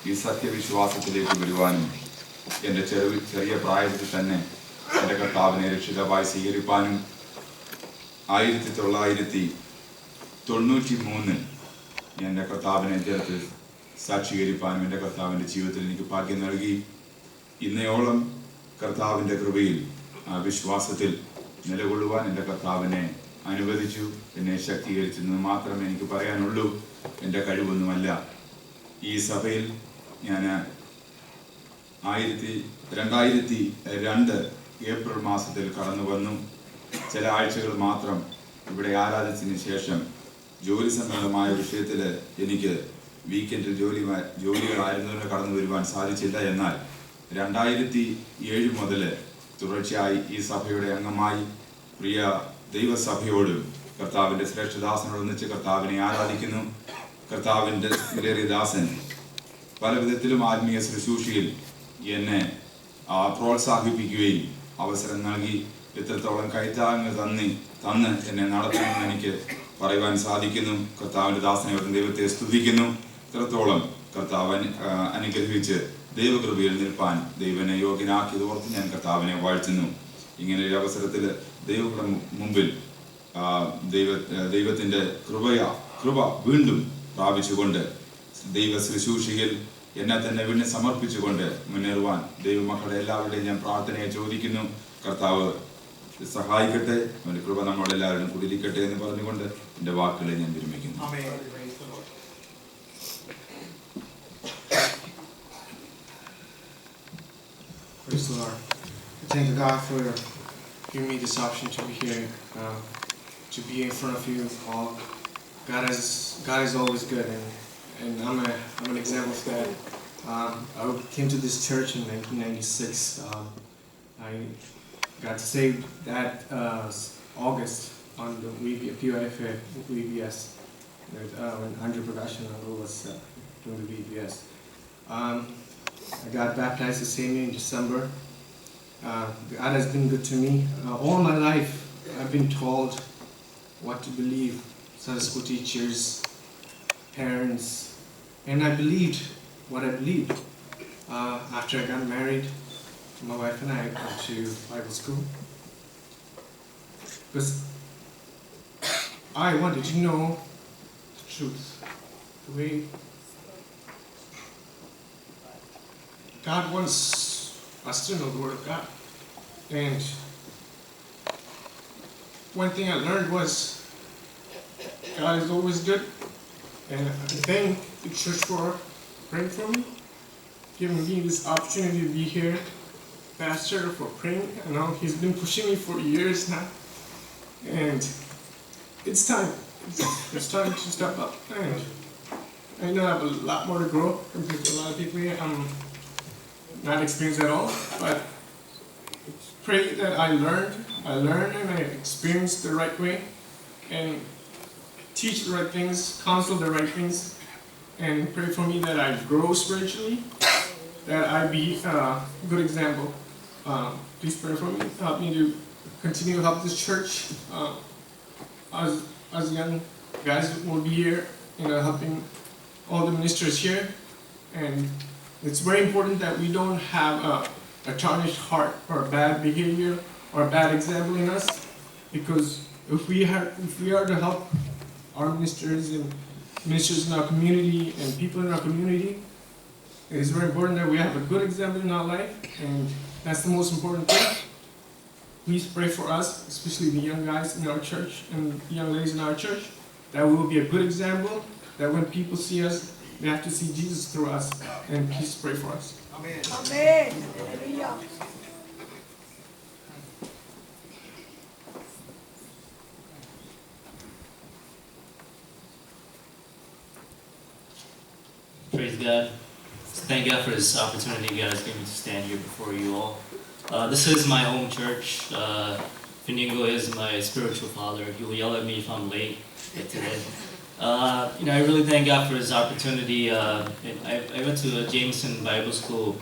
ഈ സത്യവിശ്വാസത്തിലേക്ക് വരുവാനും എൻ്റെ ചെറിയ പ്രായത്തിൽ തന്നെ എൻ്റെ കർത്താവിനെ രക്ഷിതാവായി സ്വീകരിപ്പാനും 1993 എൻ്റെ കർത്താവിനെ ചേർത്ത് സാക്ഷീകരിപ്പാനും എൻ്റെ കർത്താവിൻ്റെ ജീവിതത്തിൽ എനിക്ക് ഭാഗ്യം നൽകി. ഇന്നയോളം കർത്താവിൻ്റെ കൃപയിൽ ആ വിശ്വാസത്തിൽ നിലകൊള്ളുവാൻ എൻ്റെ കർത്താവിനെ അനുവദിച്ചു, എന്നെ ശക്തീകരിച്ചെന്ന് മാത്രമേ എനിക്ക് പറയാനുള്ളൂ. എൻ്റെ കഴിവൊന്നുമല്ല. ഈ സഭയിൽ ഞാൻ 2002 ഏപ്രിൽ മാസത്തിൽ കടന്നു വന്നു. ചില ആഴ്ചകൾ മാത്രം ഇവിടെ ആരാധിച്ചതിന് ശേഷം ജോലി സംബന്ധമായ വിഷയത്തിൽ എനിക്ക് വീക്കെൻഡിൽ ജോലികളായിരുന്നതിന് കടന്നു വരുവാൻ സാധിച്ചില്ല. എന്നാൽ 2007 മുതൽ തുടർച്ചയായി ഈ സഭയുടെ അംഗമായി പ്രിയ ദൈവസഭയോടും കർത്താവിൻ്റെ ശ്രേഷ്ഠദാസനോടൊന്നിച്ച് കർത്താവിനെ ആരാധിക്കുന്നു. കർത്താവിൻ്റെ വിലയേറിയ ദാസൻ പല വിധത്തിലും ആത്മീയ ശുശ്രൂഷയിൽ എന്നെ പ്രോത്സാഹിപ്പിക്കുകയും അവസരം നൽകി എത്രത്തോളം കൈത്താങ്ങ് തന്ന് എന്നെ നടത്തണമെന്ന് എനിക്ക് പറയുവാൻ സാധിക്കുന്നു. കർത്താവിൻ്റെ ദാസനെ ദൈവത്തെ സ്തുതിക്കുന്നു. ഇത്രത്തോളം കർത്താവ് അനുഗ്രഹിച്ച് ദൈവകൃപയിൽ നിൽപ്പാൻ ദൈവനെ യോഗ്യനാക്കിയതോർത്ത് ഞാൻ കർത്താവിനെ വാഴ്ത്തുന്നു. ഇങ്ങനെ ഒരു അവസരത്തിൽ ദൈവങ്ങളുടെ മുമ്പിൽ ദൈവത്തിൻ്റെ കൃപ വീണ്ടും പ്രാപിച്ചുകൊണ്ട് ദൈവ ശുശ്രൂഷയിൽ എന്നെ തന്നെ വീണ്ടും സമർപ്പിച്ചുകൊണ്ട് മുന്നേറുവാൻ ദൈവമക്കളുടെ എല്ലാവരുടെയും ഞാൻ പ്രാർത്ഥനയെ ചോദിക്കുന്നു. കർത്താവ് സഹായിക്കട്ടെ, അവൻ്റെ കൃപ നമ്മളെല്ലാവരും കുടിയിരിക്കട്ടെ എന്ന് പറഞ്ഞുകൊണ്ട് എൻ്റെ വാക്കുകളെ ഞാൻ വിരമിക്കുന്നു. Praise the Lord. I thank God for giving me this option to be here, to be in front of you all. God is always good, and I'm an example of that. I came to this church in 1996. I got saved that August on the PYFA VBS when Andrew Prakash was doing the VBS. I got baptized the same year in December. God has been good to me. All my life I've been told what to believe, Sunday school teachers, parents, and I believed what I believed. After I got married, my wife and I went to Bible school because I wanted to know the truth, the way God wants us to know the Word of God. And one thing I learned was God is always good, and I thank the church for praying for me, giving me this opportunity to be here, pastor, for praying. I know he's been pushing me for years now, and it's time. It's time to step up, and I know I have a lot more to grow compared to a lot of people here. I'm not experienced at all, but pray that I learn and I experience the right way, and teach the right things, counsel the right things, and pray for me that I grow spiritually, that I be a good example. Please pray for me. Help me to continue to help this church. As young guys will be here, helping all the ministers here. And it's very important that we don't have a tarnished heart or a bad behavior or a bad example in us, because if we are to help our ministers and ministers in our community and people in our community, it is very important that we have a good example in our life, and that's the most important thing. Please pray for us, especially the young guys in our church and the young ladies in our church, that we will be a good example, that when people see us, they have to see Jesus through us, and please pray for us. Amen. Amen. Hallelujah. Praise God. Thank God for this opportunity God has given me to stand here before you all. This is my home church. Finigo is my spiritual father. He will yell at me if I'm late today. I really thank God for this opportunity. I went to Jameson Bible School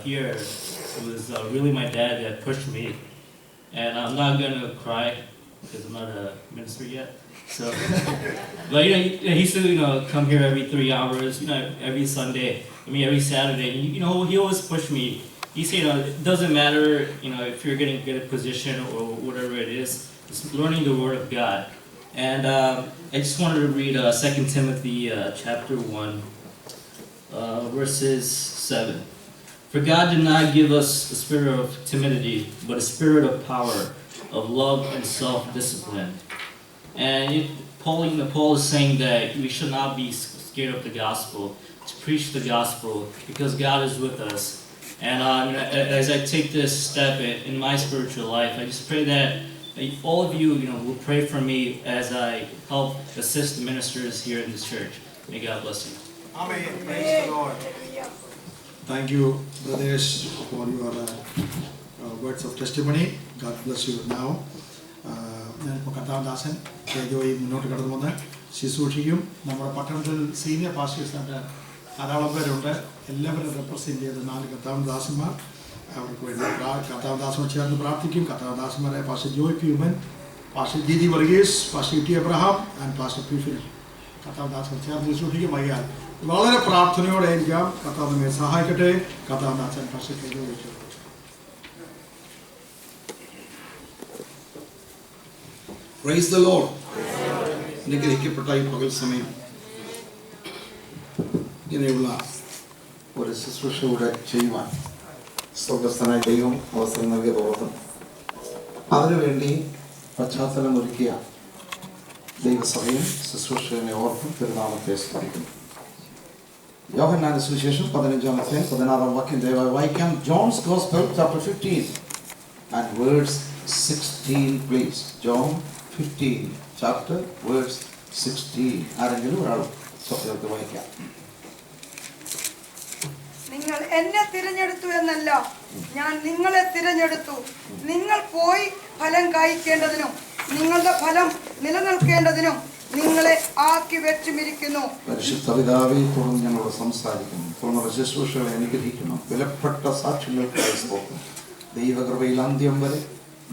here. It was really my dad that pushed me. And I'm not going to cry because I'm not a minister yet. So, but he used to come here every 3 hours, every Sunday, every Saturday. He always pushed me. He said, it doesn't matter, if you're going to get a position or whatever it is, it's learning the Word of God. And I just wanted to read 2 Timothy chapter 1, verses 7. For God did not give us a spirit of timidity, but a spirit of power, of love and self-discipline. And Paul is saying that we should not be scared of the gospel, to preach the gospel, because God is with us. And as I take this step in my spiritual life, I just pray that all of you, will pray for me as I help assist the ministers here in this church. May God bless you. Amen. Praise the Lord. Thank you, brothers, for your words of testimony. God bless you now. ഞാനിപ്പോൾ കർത്താവദാസൻ ജോയി മുന്നോട്ട് കടന്നു വന്ന് ശുശ്രൂഷിക്കും. നമ്മുടെ പട്ടണത്തിൽ senior പാസ്റ്റേഴ്സായിട്ട് ധാരാളം പേരുണ്ട്. എല്ലാവരും represent ചെയ്ത 4 കർത്താവദാസന്മാർ, അവർക്ക് വേണ്ടി കർത്താവദാസന്മാർ ചേർന്ന് പ്രാർത്ഥിക്കും. കർത്താവദാസന്മാരെ പാസ്റ്റർ ജോയ് പ്യൂമൻ, pastor Jiji Varghese, pastor T Abraham and pastor P Philip കർത്താവദാസൻ ചേർന്ന് ശുശ്രൂഷിക്കും. വൈകാൽ വളരെ പ്രാർത്ഥനയോടെ ആയിരിക്കാം. കർത്താവ് നമ്മെ സഹായിക്കട്ടെ. കർത്താവദാസൻ പാസ്റ്റർ ചോദിച്ചു. Praise the Lord. അനുഗ്രഹിക്കപ്പെട്ട ഈ പകൽ സമയം ഇങ്ങനെയുള്ള ഒരു ശുശ്രൂഷ കൂടെ ചെയ്യുവാൻ സ്വർഗസ്ഥനായ ദൈവം അവസരം നൽകിയതോർത്തും അതിനുവേണ്ടി പശ്ചാത്തലം ഒരുക്കിയ ദൈവസഭയും ശുശ്രൂഷകനെ ഓർത്തും തിരുനാമത്തെ സ്തുതിക്കുന്നു. യോഹന്നാന്റെ സുവിശേഷം 15-ാം അധ്യായം 16-ാം വാക്യം ദയവായി വായിക്കാം. John's Gospel chapter 15 and verse 16 please. John 15 chapter verse 16. ആരെങ്കിലും ഒരാൾ സ്വന്തം വായിക്കാം. നിങ്ങൾ എന്നെ തിരഞ്ഞെടുത്തു എന്നല്ല, ഞാൻ നിങ്ങളെ തിരഞ്ഞെടുത്തു. നിങ്ങൾ പോയി ഫലം കായ്ക്കേണ്ടതിനും നിങ്ങളുടെ ഫലം നിലനിൽക്കേണ്ടതിനും നിങ്ങളെ ആക്കി വെച്ചുമിരിക്കുന്നു. പരിശുദ്ധ പിതാവേ, തുടർന്ന് ഞങ്ങളോട് സംസാരിക്കുന്നു. തുടർന്നുള്ള ശുശ്രൂഷകളെ അനുഗ്രഹിക്കുന്നു. വിലപ്പെട്ട സാക്ഷ്യങ്ങൾക്കായി സ്തോത്രം. ദൈവകൃപയിൽ അന്ത്യം വരെ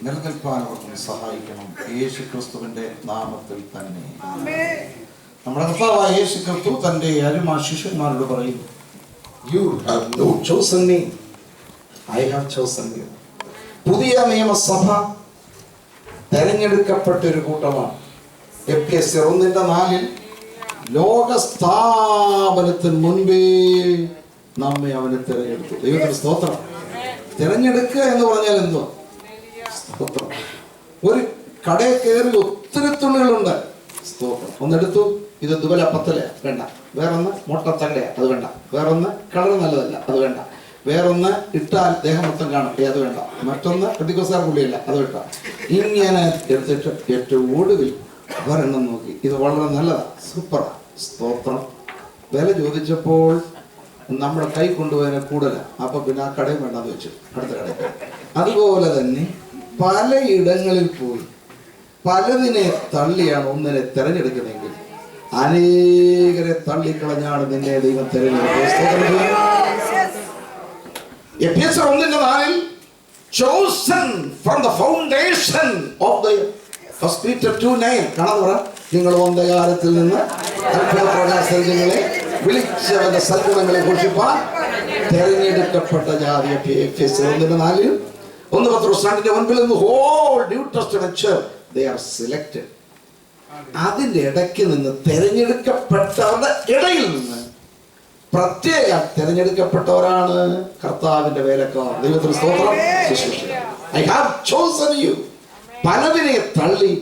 നിലനിൽപ്പാൻ അവർക്കും സഹായിക്കണം. യേശു ക്രിസ്തുവിന്റെ നാമത്തിൽ തന്നെ. നമ്മുടെ കർത്താവായ യേശു ക്രിസ്തു തന്റെ അരുമ ശിഷ്യന്മാരോട് പറയുന്നു, You have not chosen me, I have chosen you. പുതിയ നിയമസഭ തെരഞ്ഞെടുക്കപ്പെട്ട ഒരു കൂട്ടമാണ്. എഫേസ്യർ 1:4 ലോകസ്ഥാപനത്തിന് മുൻപേ നമ്മെ അവനെ തിരഞ്ഞെടുത്തു. ദൈവത്തിന് സ്തോത്രം. തിരഞ്ഞെടുക്കുക എന്ന് പറഞ്ഞാൽ എന്തോ സ്തോത്രം. ഒരു കടയിൽ കയറി ഒത്തിരി തുണികളുണ്ട്. സ്തോത്രം. ഒന്നെടുത്തു, ഇത് ദുബല പത്തല വേണ്ട, വേറൊന്ന് മൊട്ടത്തള്ളയാ അത് വേണ്ട, വേറൊന്ന് കളർ നല്ലതല്ല അത് വേണ്ട, വേറൊന്ന് ഇട്ടാൽ ദേഹം മൊത്തം കാണും അത് വേണ്ട, മറ്റൊന്ന് പ്രതികോസാർ പുള്ളിയല്ല അത് വേണ്ട. ഇങ്ങനെ എടുത്തിട്ട് ഏറ്റവും ഒടുവിൽ ഒരെണ്ണം നോക്കി, ഇത് വളരെ നല്ലതാ, സൂപ്പറാ. സ്തോത്രം. വില ചോദിച്ചപ്പോൾ നമ്മുടെ കൈ കൊണ്ടുപോയതിനെ കൂടുതലാണ്. അപ്പൊ പിന്നെ ആ കടയും വേണ്ടെന്ന് വെച്ചു, അടുത്ത കടയിൽ. അതുപോലെ തന്നെ പലയിടങ്ങളിൽ പോയി പലതിനെ തള്ളിയാണ് ഒന്നിനെ തിരഞ്ഞെടുക്കുന്നതെങ്കിൽ അനേകരെ തള്ളിക്കളഞ്ഞാണ് നിന്നെ ദൈവം തിരഞ്ഞെടുക്കുന്നത്. എഫേസ്യർ 1:4 chosen from the foundation of the First Peter 2:9 കാണാൻ പറ. നിങ്ങൾ അന്ധകാരത്തിൽ നിന്ന് അത്ഭുതപ്രകാശങ്ങളെ വിളിച്ചവന്റെ സൽഗുണങ്ങളെ ഘോഷിപ്പാൻ തെരഞ്ഞെടുക്കപ്പെട്ട ജാതി. എഫേസ്യർ 1:4 1 പത്രോസ് 2:9 whole New Testament church they are selected. അതിന്റെ ഇടയ്ക്ക് നിന്ന് തെരഞ്ഞെടുക്കപ്പെട്ടവരുടെ ഇടയിൽ നിന്ന് പ്രത്യേക തെരഞ്ഞെടുക്കപ്പെട്ടവരാണ് കർത്താവിന്റെ വേലക്കാർ. ദൈവത്തിന് സ്തോത്രം. I have chosen you. പലതിനെ തള്ളി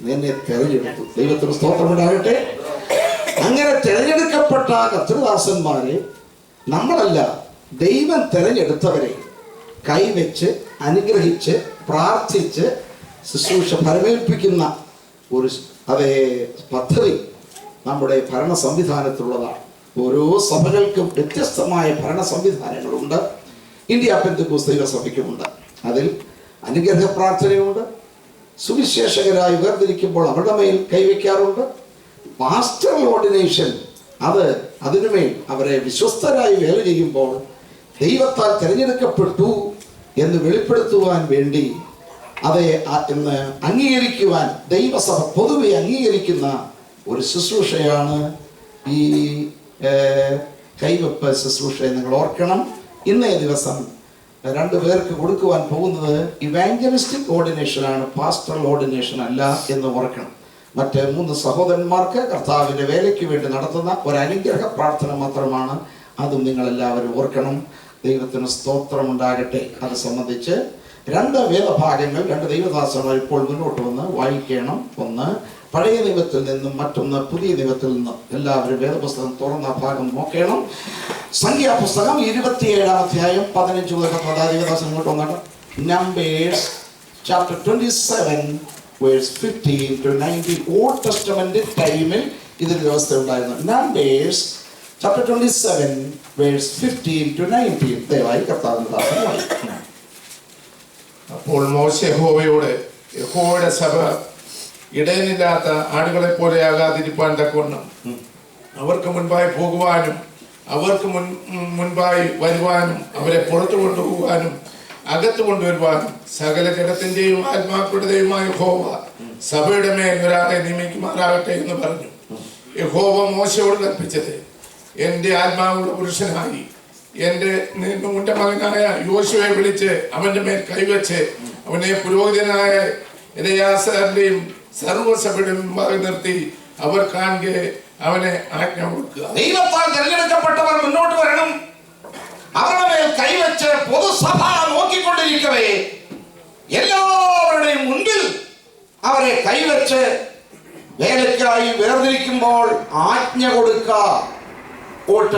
നിന്നെ തെരഞ്ഞെടുത്തു. ദൈവത്തിന് സ്തോത്രം ഉണ്ടാകട്ടെ. അങ്ങനെ തെരഞ്ഞെടുക്കപ്പെട്ട കർത്തൃദാസന്മാരെ നമ്മളല്ല, ദൈവം തെരഞ്ഞെടുത്തവരെ കൈവച്ച് അനുഗ്രഹിച്ച് പ്രാർത്ഥിച്ച് ശുശ്രൂഷ ഫലമേൽപ്പിക്കുന്ന ഒരു അതേ പദ്ധതി നമ്മുടെ ഭരണ സംവിധാനത്തിലുള്ളതാണ്. ഓരോ സഭകൾക്കും വ്യത്യസ്തമായ ഭരണ സംവിധാനങ്ങളുണ്ട്. ഇന്ത്യ പെന്തക്കോസ്ത് ദൈവസഭയ്ക്കുമുണ്ട്. അതിൽ അനുഗ്രഹ പ്രാർത്ഥനയുണ്ട്. സുവിശേഷകരായി വേർതിരിക്കുമ്പോൾ അവരുടെ മേൽ കൈവയ്ക്കാറുണ്ട്. പാസ്റ്ററൽ ഓർഡിനേഷൻ, അതിനുമേൽ അവരെ വിശ്വസ്തരായി വേല ചെയ്യുമ്പോൾ ദൈവത്താൽ തിരഞ്ഞെടുക്കപ്പെട്ടു എന്ന് വെളിപ്പെടുത്തുവാൻ വേണ്ടി അതെ എന്ന് അംഗീകരിക്കുവാൻ ദൈവസഭ പൊതുവെ അംഗീകരിക്കുന്ന ഒരു ശുശ്രൂഷയാണ് ഈ കൈവെപ്പ് ശുശ്രൂഷ. നിങ്ങൾ ഓർക്കണം, ഇന്നേ ദിവസം 2 പേർക്ക് കൊടുക്കുവാൻ പോകുന്നത് ഇവാഞ്ചലിസ്റ്റിക് ഓർഡിനേഷനാണ്, പാസ്റ്ററൽ ഓർഡിനേഷൻ അല്ല എന്ന് ഓർക്കണം. മറ്റ് 3 സഹോദരന്മാർക്ക് കർത്താവിൻ്റെ വേലയ്ക്ക് വേണ്ടി നടത്തുന്ന ഒരു അനുഗ്രഹ പ്രാർത്ഥന മാത്രമാണ്. അതും നിങ്ങളെല്ലാവരും ഓർക്കണം. ദൈവത്തിന് സ്തോത്രം ഉണ്ടാകട്ടെ. അത് സംബന്ധിച്ച് 2 വേദഭാഗങ്ങൾ 2 ദൈവദാസന്മാർ ഇപ്പോൾ മുന്നോട്ട് വന്ന് വായിക്കണം. ഒന്ന് പഴയ നിയമത്തിൽ നിന്നും മറ്റൊന്ന് പുതിയ നിയമത്തിൽ നിന്നും. എല്ലാവരും വേദപുസ്തകം തുറന്ന ഭാഗം നോക്കണം. സംഖ്യാപുസ്തകം 27-ാം അധ്യായം 15 മുതൽ 19 ദൈവദാസൻ ഇങ്ങോട്ട് വന്നാണ്. Numbers chapter 27 verse 15 to 19. Old testament ടൈമിൽ ഇതിന്റെ വ്യവസ്ഥ ഉണ്ടായിരുന്നു. Numbers chapter 27 verse 15 to 19. ദയവായി കർത്താവിന്റെ ദാസൻ വായിക്കണം. അപ്പോൾ മോശെ യഹോവയോട്, യഹോവയുടെ സഭ ഇടയനില്ലാത്ത ആടുകളെ പോലെ ആകാതിരിപ്പാൻ തക്കവണ്ണം അവർക്ക് മുൻപായി പോകുവാനും അവർക്ക് മുൻപായി വരുവാനും അവരെ പുറത്തു കൊണ്ടുപോകാനും അകത്ത് കൊണ്ടുവരുവാനും സകല ജഡത്തിന്റെയും ആത്മാക്കളുടെയുമായ യഹോവ സഭയുടെ മേൽ ഒരാളെ നിയമിക്കുമാറാകട്ടെ എന്ന് പറഞ്ഞു. യഹോവ മോശയോട് കൽപ്പിച്ചത്, എൻ്റെ ആത്മാവുള്ള പുരുഷനായി എൻ്റെ മകനായ യോശുവയെ വിളിച്ച് അവന്റെ മേൽ കൈവച്ച് അവനെ പുരോഹിതനായ എലയാസാറിന്റെയും സർവ്വസഭയുടെ മുമ്പാകെ നിർത്തി അവർ കാണെ അവനെ ആജ്ഞ കൊടുക്കുക. ദൈവത്താൽ തിരഞ്ഞെടുക്കപ്പെട്ടവർ മുന്നോട്ട് വരണം. അവരുടെ മേൽ കൈവച്ച് പൊതുസഭ നോക്കിക്കൊണ്ടിരിക്കവേ എല്ലാവരുടെയും മുൻപിൽ അവരെ കൈവച്ച് വേലയ്ക്കായി വേർതിരിക്കുമ്പോൾ ആജ്ഞ കൊടുക്കുക. ഓൾഡ്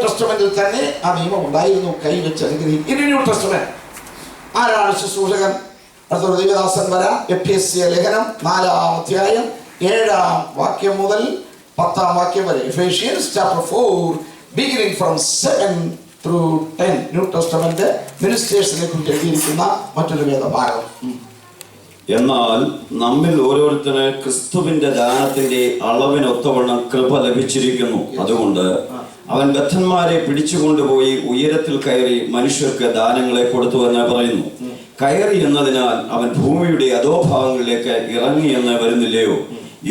ടെസ്റ്റമെന്റിൽ തന്നെ ആ നിയമം ഉണ്ടായിരുന്നു, കൈവച്ച് അനുഗ്രഹിക്കും. ഇനി ന്യൂ ടെസ്റ്റമെന്റ് ആരാണ് ശുശ്രൂഷകൻ? അടുത്തൊരു ദൈവദാസൻ വരാം. എഫേസ്യ ലേഖനം 4-ാം അധ്യായം 7-ാം വാക്യം മുതൽ 10-ാം വാക്യം വരെ. Ephesians chapter 4 beginning from 7 through 10. New Testament മിനിസ്റ്റേഴ്സിനെ കുറിച്ച് എഴുതിയിരിക്കുന്ന മറ്റൊരു വേദഭാഗം. എന്നാൽ നമ്മിൽ ഓരോരുത്തര് ക്രിസ്തുവിന്റെ ദാനത്തിന്റെ അളവിനൊത്തവണ്ണം കൃപ ലഭിച്ചിരിക്കുന്നു. അതുകൊണ്ട് അവൻ ബദ്ധന്മാരെ പിടിച്ചുകൊണ്ടുപോയി ഉയരത്തിൽ കയറി മനുഷ്യർക്ക് ദാനങ്ങളെ കൊടുത്തു എന്ന് പറയുന്നു. കയറി എന്നതിനാൽ അവൻ ഭൂമിയുടെ അധോഭാഗങ്ങളിലേക്ക് ഇറങ്ങി എന്ന് വരുന്നില്ലയോ?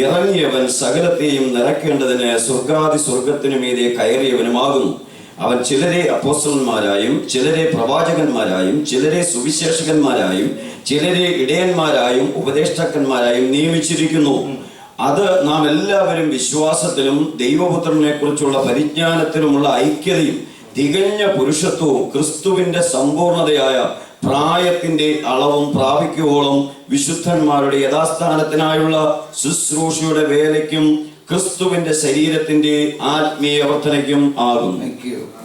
ഇറങ്ങിയവൻ സകലത്തെയും നിറയ്ക്കേണ്ടതിന് സ്വർഗാദി സ്വർഗത്തിനു മീതെ കയറിയവനുമാകുന്നു. അവൻ ചിലരെ അപ്പോസ്തലന്മാരായും ചിലരെ പ്രവാചകന്മാരായും ചിലരെ സുവിശേഷകന്മാരായും ചിലരെ ഇടയന്മാരായും ഉപദേഷ്ടാക്കന്മാരായും നിയമിച്ചിരിക്കുന്നു. അത് നാം എല്ലാവരും വിശ്വാസത്തിലും ദൈവപുത്രനെ കുറിച്ചുള്ള പരിജ്ഞാനത്തിലുമുള്ള ഐക്യതയും തികഞ്ഞ പുരുഷത്വവും ക്രിസ്തുവിന്റെ സമ്പൂർണതയായ പ്രായത്തിന്റെ അളവും പ്രാപിക്കുവോളം വിശുദ്ധന്മാരുടെ യഥാസ്ഥാനത്തിനായുള്ള ശുശ്രൂഷയുടെ വേലയ്ക്കും ക്രിസ്തുവിന്റെ ശരീരത്തിന്റെ ആത്മീയ വർധനയ്ക്കും ആകുന്നു.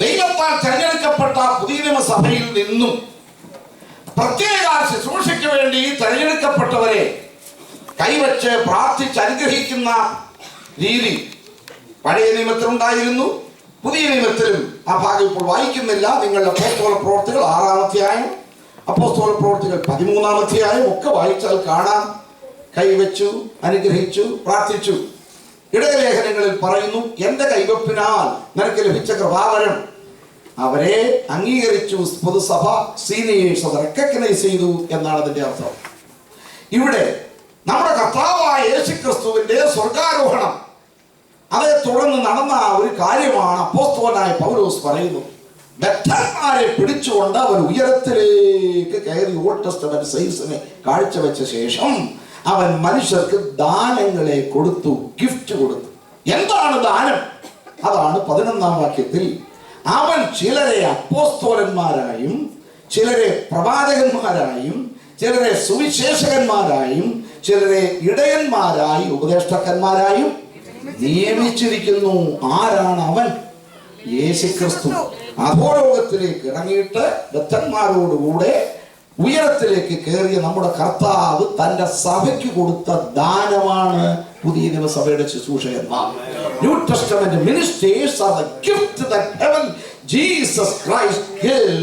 ദൈവത്താൽ തെരഞ്ഞെടുക്കപ്പെട്ട പുതിയ നിയമസഭയിൽ നിന്നും പ്രത്യേക ശുശ്രൂഷയ്ക്ക് വേണ്ടി തെരഞ്ഞെടുക്കപ്പെട്ടവരെ കൈവച്ച് പ്രാർത്ഥിച്ച് അനുഗ്രഹിക്കുന്ന രീതി പഴയ നിയമത്തിലുണ്ടായിരുന്നു, പുതിയ നിയമത്തിലും ആ ഭാഗം ഇപ്പോൾ വായിക്കുന്നില്ല. നിങ്ങളുടെ അപ്പോസ്തല പ്രവൃത്തികൾ 6-ാം അധ്യായം, അപ്പോസ്തല പ്രവൃത്തികൾ 13-ാം അധ്യായം ഒക്കെ വായിച്ചാൽ കാണാം. കൈവച്ചു, അനുഗ്രഹിച്ചു, പ്രാർത്ഥിച്ചു. ഇടയലേഖനങ്ങളിൽ പറയുന്നു, എന്റെ കൈവപ്പിനാൽ നിനക്ക് ലഭിച്ച കൃപാവരം അവരെ അംഗീകരിച്ചു, പൊതുസഭ സീനിയേഴ്സ് റെക്കഗ്നൈസ് ചെയ്തു എന്നാണ് അതിന്റെ അർത്ഥം. ഇവിടെ നമ്മുടെ കർത്താവായ യേശുക്രിസ്തുവിന്റെ സ്വർഗാരോഹണം അതേ തുടർന്ന് നടന്ന ഒരു കാര്യമാണ് അപ്പോസ്തലനായ പൗലോസ് പറയുന്നത്. ബദ്ധന്മാരെ പിടിച്ചുകൊണ്ട് അവർ ഉയരത്തിലേക്ക് കയറി ഓൾഡ് ടെസ്റ്റമെന്റ് സൈൻസിനെ കാഴ്ചവെച്ച ശേഷം അവൻ മനുഷ്യർക്ക് ദാനങ്ങളെ കൊടുത്തു, ഗിഫ്റ്റ് കൊടുത്തു. എന്താണ് ദാനം? അതാണ് 11-ാം വാക്യത്തിൽ. അവൻ ചിലരെ അപ്പോസ്തലന്മാരായും ചിലരെ പ്രവാചകന്മാരായും ചിലരെ സുവിശേഷകന്മാരായും ചിലരെ ഇടയന്മാരായി ഉപദേഷ്ടാക്കന്മാരായും നിയമിച്ചിരിക്കുന്നു. ആരാണ് അവൻ? യേശുക്രിസ്തു. അധോലോകത്തിലേക്ക് ഇറങ്ങിയിട്ട് ബദ്ധന്മാരോടുകൂടെ ഉയരത്തിലേക്ക് കയറിയ നമ്മുടെ കർത്താവ് തന്റെ സഭയ്ക്ക് കൊടുത്ത ദാനമാണ് പുതിയ നിയമസഭയുടെ ശുശ്രൂഷകന്മാർ. New Testament ministers are the gift that heaven Jesus Christ gave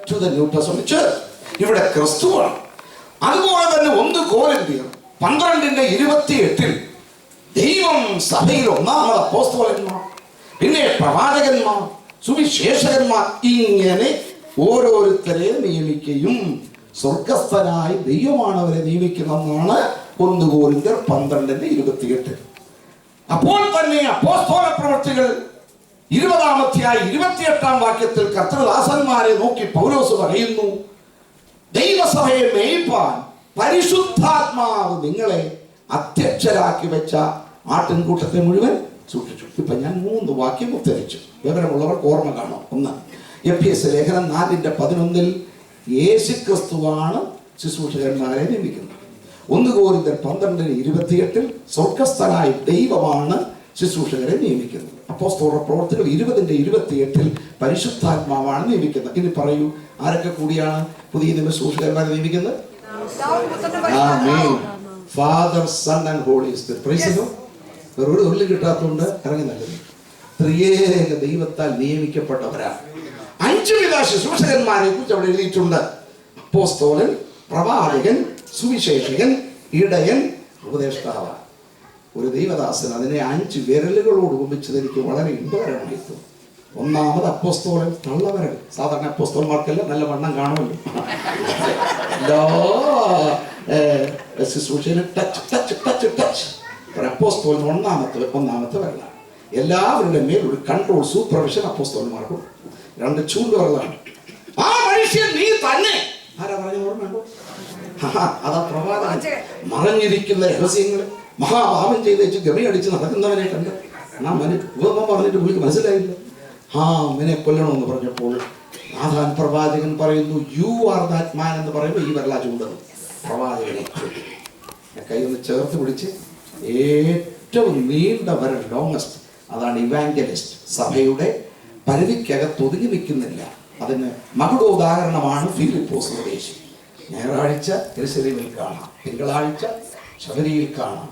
to the New Testament church. ഇവിടെ ക്രിസ്തുവാണ്. അതുപോലെ തന്നെ 1 കൊരിന്ത്യർ 12:28 ദൈവം സഭയിൽ ഒന്നാമത് അപ്പോസ്തലന്മാർ, പിന്നെ പ്രവാചകന്മാർ, സുവിശേഷകന്മാർ, ഇങ്ങനെ ഓരോരുത്തരെ നിയമിക്കുകയും സ്വർഗസ്ഥനായി ദൈവമാണ് അവരെ നിയമിക്കുന്നതെന്നാണ് 1 കൊരിന്ത്യർ 12:28. അപ്പോൾ തന്നെ അപ്പോസ്തല പ്രവൃത്തികൾ 20-ാം അധ്യായം 28-ാം വാക്യത്തിൽ കർത്തൃദാസന്മാരെ നോക്കി പൗലോസ് പറയുന്നു, ദൈവസഭയെ മേയ്പാൻ പരിശുദ്ധാത്മാവ് നിങ്ങളെ അധ്യക്ഷരാക്കി വെച്ച ആട്ടിൻകൂട്ടത്തെ മുഴുവൻ സൂക്ഷിച്ചു. ഇപ്പൊ ഞാൻ 3 വാക്യം ഉദ്ധരിച്ചു, വിവരമുള്ളവർക്ക് ഓർമ്മ കാണും. 1 എഫെസ്യ ലേഖനം 4:11 യേശുക്രിസ്തുവാണ് ശുശ്രൂഷകന്മാരെ നിയമിക്കുന്നത്. 1 കൊരിന്ത്യർ 12:28 സ്വർഗസ്ഥനായ ദൈവമാണ് ശുശ്രൂഷകരെ നിയമിക്കുന്നത്. അപ്പോസ്തല പ്രവൃത്തികൾ 20:28 പരിശുദ്ധാത്മാവാണ് നിയമിക്കുന്നത്. ഇനി പറയൂ, ആരൊക്കെ കൂടിയാണ് പുതിയ നിയമ ശുശ്രൂഷകന്മാരെ നിയമിക്കുന്നത്? Father, Son and Holy Spirit. Praise the Lord. ഒരു തൊഴിൽ കിട്ടാത്തതുകൊണ്ട് ഇറങ്ങി നല്ലത്. ത്രിയേക ദൈവത്താൽ നിയമിക്കപ്പെട്ടവരാണ്. 5 വിധ ശുശ്രൂഷകന്മാരെ കുറിച്ച് അവിടെ എഴുതിയിട്ടുണ്ട്. അപ്പോസ്തലൻ, പ്രവാചകൻ, സുവിശേഷകൻ, ഇടയൻ, ഉപദേഷ്ടാവ്. ഒരു ദൈവദാസൻ അതിനെ 5 വിരലുകളോട് ഉപമിച്ചത് എനിക്ക് വളരെ ഇമ്പകരമായി തോന്നി. ഒന്നാമത് അപ്പോസ്തലൻ, തള്ളവരൽ. സാധാരണ അപ്പോസ്തലന്മാർക്കെല്ലാം നല്ല വണ്ണം കാണുമല്ലോ. ശുശ്രൂഷയിൽ ടച്ച് ടച്ച് ടച്ച് ടച്ച്. അപ്പോസ്തലൻ ഒന്നാമത്തെ വരലാണ്. എല്ലാവരുടെ മേൽ ഒരു കൺട്രോൾ, സൂപ്പർവിഷൻ അപ്പോസ്തലന്മാർക്കും. 2 ചൂണ്ടുവരലാണ്. ആ മനുഷ്യൻ നീ തന്നെ. ആരാ പറഞ്ഞു? ഓർമ്മയുണ്ടോ? അതാ പ്രവാചകൻ. മറഞ്ഞിരിക്കുന്ന രഹസ്യങ്ങൾ മഹാഭാവം ചെയ്ത് വെച്ച് ഗമി അടിച്ച് നടക്കുന്നവനെ കണ്ട് പറഞ്ഞിട്ട് പുള്ളിക്ക് മനസ്സിലായില്ല. അവനെ കൊല്ലണമെന്ന് പറഞ്ഞപ്പോൾ നാഥാൻ പ്രവാചകൻ പറയുന്നു, യു ആർ ദാറ്റ് മാൻ എന്ന് പറയുമ്പോൾ ഈ വരലാ ചൂണ്ടത് പ്രവാചകനെ കൈ ഒന്ന് ചേർത്ത് പിടിച്ച് ഏറ്റവും നീണ്ട വരൽ, ലോങ്ങസ്റ്റ്, അതാണ് ഇവാഞ്ചലിസ്റ്റ്. സഭയുടെ പരിധിക്കകത്ത് ഒതുങ്ങി നിൽക്കുന്നില്ല. അതിന് മകുടോദാഹരണമാണ് ഫിലിപ്പോസ് സ്വദേശി. ഞായറാഴ്ച യെരൂശലേമിൽ കാണാം, തിങ്കളാഴ്ച ശബരിയിൽ കാണാം,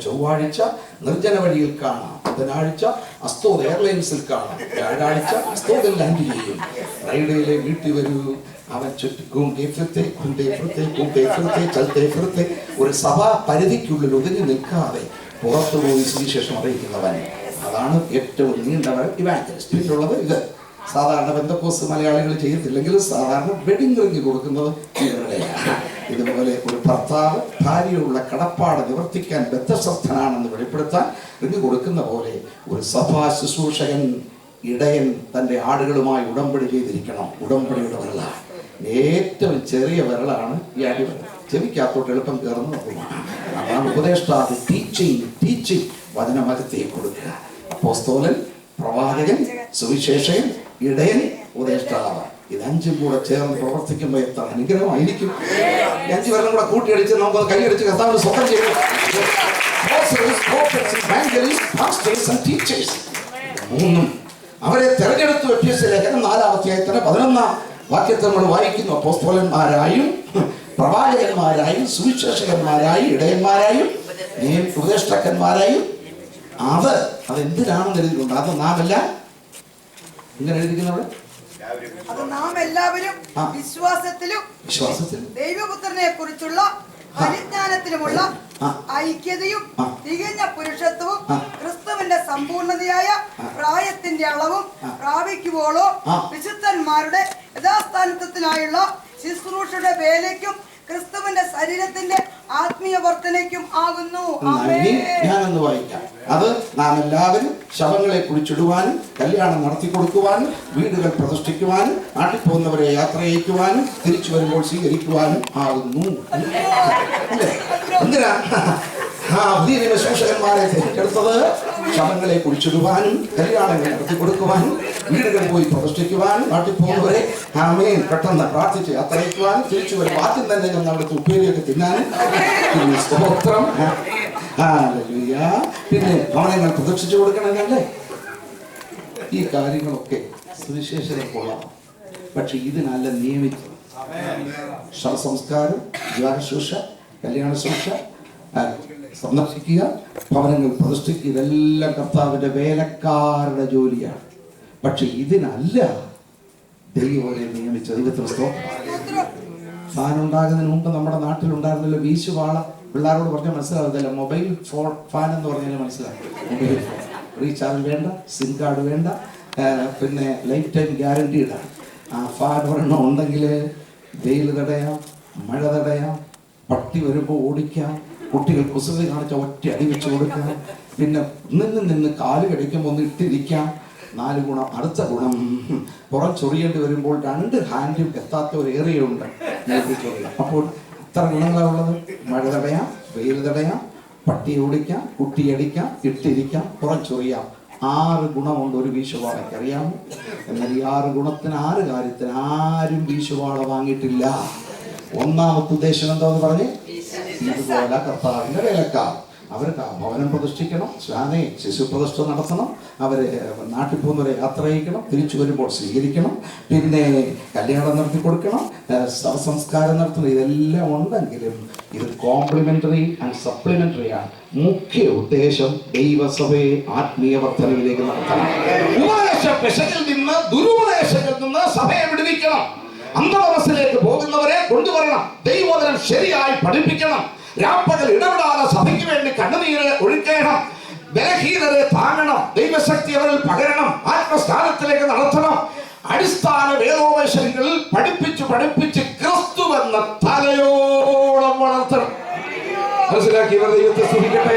ചൊവ്വാഴ്ച നിർജ്ജന വഴിയിൽ കാണാം, ബുധനാഴ്ച അസ്തോദ് എയർലൈൻസിൽ കാണാം, വ്യാഴാഴ്ച അസ്തോദിൽ ലാൻഡ് ചെയ്യും, ഫ്രൈഡേയിലെ വീട്ടിൽ വരൂ. അവൻ ചുറ്റും ഒരു സഭാ പരിധിക്കുള്ളിൽ ഒതുങ്ങി നിൽക്കാതെ പുറത്തു പോയി സുവിശേഷം അറിയിക്കുന്നവൻ. അതാണ് ഏറ്റവും നീണ്ടവൻ ഇവാഞ്ചലിസ്റ്റ്. പിന്നുള്ളത് ഇത് സാധാരണ ബന്ധക്കോസ് മലയാളികൾ ചെയ്യത്തില്ലെങ്കിലും സാധാരണ വെഡിങ് റിംഗ് കൊടുക്കുന്നത് ഇവരുടെയാണ്. ഇതുപോലെ ഒരു ഭർത്താവ് ഭാര്യയുള്ള കടപ്പാട് നിവർത്തിക്കാൻ ബദ്ധശ്രദ്ധനാണെന്ന് വെളിപ്പെടുത്താൻ റിംഗ് കൊടുക്കുന്ന പോലെ ഒരു സഭാ ശുശ്രൂഷകൻ ഇടയൻ തൻ്റെ ആടുകളുമായി ഉടമ്പടി ചെയ്തിരിക്കണം. ഉടമ്പടിയുടെ വിരലാണ്, ഏറ്റവും ചെറിയ വിരലാണ് ഈ അടിവിരൽ. ചെവിക്കകത്തോട്ട് എളുപ്പം കയറുന്ന നോക്കുമാണ്. അതാണ് ഉപദേഷ്ടാവ്. ടീച്ചിങ് വചനമകത്തെ കൊടുക്കുക. അപ്പോസ്തലൻ, പ്രവാചകൻ, സുവിശേഷകൻ, ഇടയൻ, ഉപദേഷ്ടാവ്, ഇത് അഞ്ചും കൂടെ ചേർന്ന് പ്രവർത്തിക്കുമ്പോൾ എത്ര അനുഗ്രഹമായിരിക്കും. 5 പേരും കൂടെ കൂട്ടിയടിച്ച് നമുക്ക് കൈയടിച്ച് കർത്താവിന് സ്വന്തം ചെയ്യും. മൂന്നും അവരെ തെരഞ്ഞെടുത്തു. എഫേസ്യ ലേഖനം 4-ാം അധ്യായത്തിന് 11-ാം വാക്യത്തിൽ നമ്മൾ വായിക്കുന്നു, അപ്പോസ്തലന്മാരായും പ്രവാചകന്മാരായും സുവിശേഷകന്മാരായും ഇടയന്മാരായും ഉപദേഷ്ടാക്കന്മാരായും. അതെന്തിനാണെന്ന് എഴുതിയിട്ടുണ്ട്. അത് നാം എല്ലാം ഇങ്ങനെ എഴുതിക്കുന്നവിടെ അത് നാം എല്ലാവരും വിശ്വാസത്തിലും ദൈവപുത്രനെ കുറിച്ചുള്ള പരിജ്ഞാനത്തിലുമുള്ള ഐക്യതയും തികഞ്ഞ പുരുഷത്വവും ക്രിസ്തുവിന്റെ സമ്പൂർണതയായ പ്രായത്തിന്റെ അളവും പ്രാപിക്കുവോളോ വിശുദ്ധന്മാരുടെ യഥാസ്ഥാനത്തിനായുള്ള ശുശ്രൂഷയുടെ വേലയ്ക്കും ക്രിസ്തുവിന്റെ ശരീരത്തിന്റെ ആത്മീയ വർധനയ്ക്കും ആകുന്നു. ഞാനൊന്ന് വായിക്കാം. അത് നാം എല്ലാവരും ശവങ്ങളെ കുഴിച്ചിടുവാനും കല്യാണം നടത്തി കൊടുക്കുവാനും വീടുകൾ പ്രതിഷ്ഠിക്കുവാനും നാട്ടിൽ പോകുന്നവരെ യാത്ര അയക്കുവാനും തിരിച്ചു വരുമ്പോൾ സ്വീകരിക്കുവാനും ആകുന്നു. എന്തിനാ പുതിയ ശുശ്രൂഷകന്മാരെ തിരഞ്ഞെടുത്തത്? ശവങ്ങളെ കുഴിച്ചിടുവാനും കല്യാണങ്ങൾ നടത്തി കൊടുക്കുവാനും വീടുകൾ പോയി പ്രതിഷ്ഠിക്കുവാനും നാട്ടിൽ പോകുന്നവരെ പെട്ടെന്ന് പ്രാർത്ഥിച്ച് യാത്ര അയക്കുവാനും തിരിച്ചു വരും ആദ്യം തന്നെ ഞങ്ങൾ അവിടുത്തെ ഉപ്പേരിയൊക്കെ തിന്നാനും സ്തോത്രം. പിന്നെ ഭവനങ്ങൾ പ്രദർശിച്ചു കൊടുക്കണമെന്നല്ലേ? ഈ കാര്യങ്ങളൊക്കെ സുവിശേഷനെ കൊള്ളാം. പക്ഷെ ഇതിനല്ല നിയമിച്ചത്. ശവസംസ്കാരം, വിവാഹശുശ്രൂഷ, കല്യാണ ശുശ്രൂഷ, സന്ദർശിക്കുക, ഭവനങ്ങൾ പ്രതിഷ്ഠിക്കുക, ഇതെല്ലാം കർത്താവിന്റെ വേലക്കാരുടെ ജോലിയാണ്. പക്ഷെ ഇതിനല്ല ദൈവം നിയമിച്ചത്. ദൈവത്തിന് സ്തോത്രം. ഫാൻ ഉണ്ടാകുന്നതിന് മുമ്പ് നമ്മുടെ നാട്ടിലുണ്ടായിരുന്നല്ലോ വീശുവാള. പിള്ളേരോട് പറഞ്ഞാൽ മനസ്സിലാവത്തില്ല. മൊബൈൽ ഫാൻ എന്ന് പറഞ്ഞാൽ മനസ്സിലാവും. മൊബൈൽ ഫോൺ റീചാർജ് വേണ്ട, സിം കാർഡ് വേണ്ട, പിന്നെ ലൈഫ് ടൈം ഗ്യാരണ്ടീഡാണ്. ആ ഫാൻ ഒരെണ്ണം ഉണ്ടെങ്കിൽ വെയിൽ തടയാം, മഴ തടയാം, പട്ടി വരുമ്പോൾ ഓടിക്കാം, കുട്ടികൾ കുസൃതി കാണിച്ച ഒറ്റ അടി വെച്ച് കൊടുക്കാം, പിന്നെ നിന്ന് കാല് കടിക്കുമ്പോൾ ഒന്ന് ഇട്ടിരിക്കാം. 4 ഗുണം. അടുത്ത ഗുണം, പുറം ചൊറിയേണ്ടി വരുമ്പോൾ 2 ഹാൻഡും എത്താത്ത ഒരു ഏരിയ ഉണ്ട്. അപ്പോൾ ഇത്ര ഗുണങ്ങളാണ് ഉള്ളത്. മഴ തടയാം, വെയിൽ തടയാം, പട്ടി ഓടിക്കാം, കുട്ടിയടിക്കാം, ഇട്ടിരിക്കാം, പുറം ചൊറിയാം. 6 ഗുണമുണ്ട് ഒരു വീശുവാളയ്ക്ക്. അറിയാമോ? എന്നാൽ ഈ 6 ഗുണത്തിന് 6 കാര്യത്തിന് ആരും വീശുവാള വാങ്ങിയിട്ടില്ല. ഒന്നാമത്തെ ഉദ്ദേശം എന്താന്ന് പറഞ്ഞ്, ഇതുപോലെ കർത്താവിന്റെ വേലക്കാർ അവർക്ക് ഭവനം പ്രതിഷ്ഠിക്കണം, ശിശു പ്രതിഷ്ഠ നടത്തണം, അവരെ നാട്ടിൽ പോകുന്നവരെ യാത്ര അയക്കണം, തിരിച്ചു വരുമ്പോൾ സ്വീകരിക്കണം, പിന്നെ കല്യാണം നടത്തി കൊടുക്കണം, സംസ്കാരം നടത്തണം. ഇതെല്ലാം ഉണ്ടെങ്കിലും ഇത് കോംപ്ലിമെന്ററി ആൻഡ് സപ്ലിമെന്ററി ആണ്. മുഖ്യ ഉദ്ദേശം ദൈവസഭയെ ആത്മീയ വർധനവിലേക്ക് നടത്തണം. ഉപദേശത്തിൽ നിന്ന് ദുരുപദേശത്തിൽ നിന്ന് സഭയെ വിടുവിക്കണം. അന്ധമനസ്സിലേക്ക് പോകുന്നവരെ കൊണ്ടുവരണം. ദൈവവചനം ശരിയായി പഠിപ്പിക്കണം. രാപ്പകൽ ഇടപെടാതെ സഭയ്ക്ക് വേണ്ടി കണ്ണുനീര് ഒഴുക്കണം. ബലഹീനരെ താങ്ങണം. ദൈവശക്തി അവരിൽ പകരണം. ആത്മസ്ഥാനത്തിലേക്ക് നടത്തണം. അടിസ്ഥാന വേദോപദേശങ്ങൾ പഠിപ്പിച്ച് ക്രിസ്തുവെന്ന തലയോളം വളർത്തണം. മനസ്സിലാക്കിയവർ ദൈവത്തെ സ്തുതിക്കട്ടെ.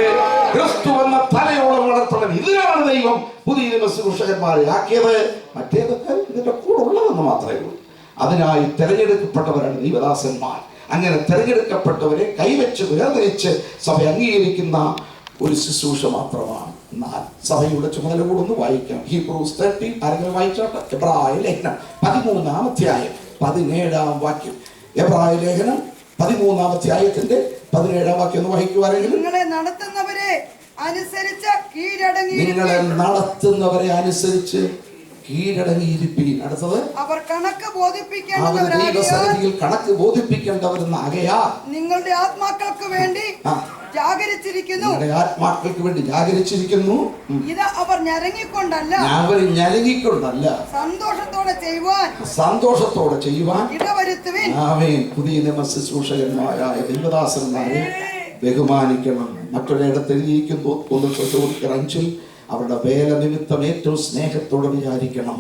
ക്രിസ്തുവെന്ന തലയോളം വളർത്തണം. ഇതിനാണ് ദൈവം പുതിയ ശുശ്രൂഷകന്മാരെ ആക്കിയത്. മറ്റേതൊക്കെ ഇതിന്റെ കൂടെ ഉള്ളതെന്ന് മാത്രമേ ഉള്ളൂ. അതിനായി തെരഞ്ഞെടുക്കപ്പെട്ടവരാണ് ദൈവദാസന്മാർ. അങ്ങനെ തെരഞ്ഞെടുക്കപ്പെട്ടവരെ കൈവച്ച് വേർതിരിച്ച് സഭ അംഗീകരിക്കുന്ന ഒരു ശുശ്രൂഷ മാത്രമാണ്. എന്നാൽ സഭയുടെ ചുമതല കൂടെ ഒന്ന് വായിക്കാം. ഹീബ്രൂസ് 13 ആരെങ്കിലും വായിച്ചോട്ടെ. എബ്രായ ലേഖനം 13-ാം അധ്യായം 17-ാം വാക്യം. എബ്രായ ലേഖനം 13-ാം അധ്യായത്തിന്റെ 17-ാം വാക്യം ഒന്ന് വായിക്കുവാനെങ്കിലും. നിങ്ങളെ നടത്തുന്നവരെ അനുസരിച്ച് കീഴടങ്ങിയിരിപ്പീൻ. അടുത്തത്, അവർ കണക്ക് ബോധിപ്പിക്കേണ്ടവരെന്നാകയാൽ നിങ്ങളുടെ ആത്മാക്കൾക്ക് വേണ്ടി ജാഗരിച്ചിരിക്കുന്നു. ഇത് അവർ ഞരങ്ങിക്കൊണ്ടല്ല സന്തോഷത്തോടെ ചെയ്യുവാൻ ഇടവരുത്തുവിൻ. പുതിയ നിയമ ശുശ്രൂഷകന്മാരായ ദൈവദാസന്മാരെ ബഹുമാനിക്കണം. മറ്റൊരിടത്ത് എഴുതിയിരിക്കുന്നു 1 അവരുടെ വേല നിമിത്തം ഏറ്റവും സ്നേഹത്തോടെ വിചാരിക്കണം.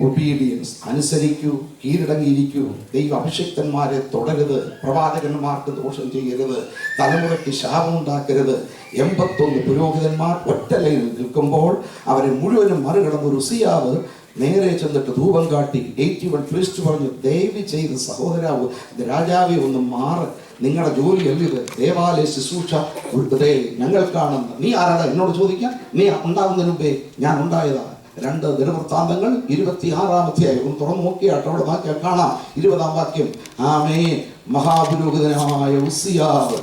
ഒബീഡിയൻസ്, അനുസരിക്കൂ, കീഴടങ്ങിയിരിക്കൂ. ദൈവ അഭിഷിക്തന്മാരെ തുടരുത്, പ്രവാചകന്മാർക്ക് ദോഷം ചെയ്യരുത്, തലമുറയ്ക്ക് ശാപമുണ്ടാക്കരുത്. 81 പുരോഹിതന്മാർ ഒറ്റ ലൈനിൽ നിൽക്കുമ്പോൾ അവരെ മുഴുവനും മറികടന്ന് ഉസിയാവ് നേരെ ചെന്നിട്ട് ധൂപം കാട്ടി. 81 പ്രീസ്റ്റ് പറഞ്ഞു, ദയവ് ചെയ്ത് സഹോദരാവ് രാജാവെ ഒന്ന് മാറ്, നിങ്ങളുടെ ജോലിയല്ല ഇത്, ദേവാലയ ശുശ്രൂഷ ഞങ്ങൾക്കാണെന്ന്. നീ ആരാടാ എന്നോട് ചോദിക്കാൻ? നീ ഉണ്ടാകുന്നതിന് മുമ്പേ ഞാൻ ഉണ്ടായതാണ്. 2 ദിനവൃത്താന്തങ്ങൾ 26 തുറന്നു നോക്കിയാട്ടോ, അവിടെ നോക്കിയാൽ കാണാം 20 വാക്യം. ആമേൻ. മഹാപുരോഹിതനായ ഉസിയാവ്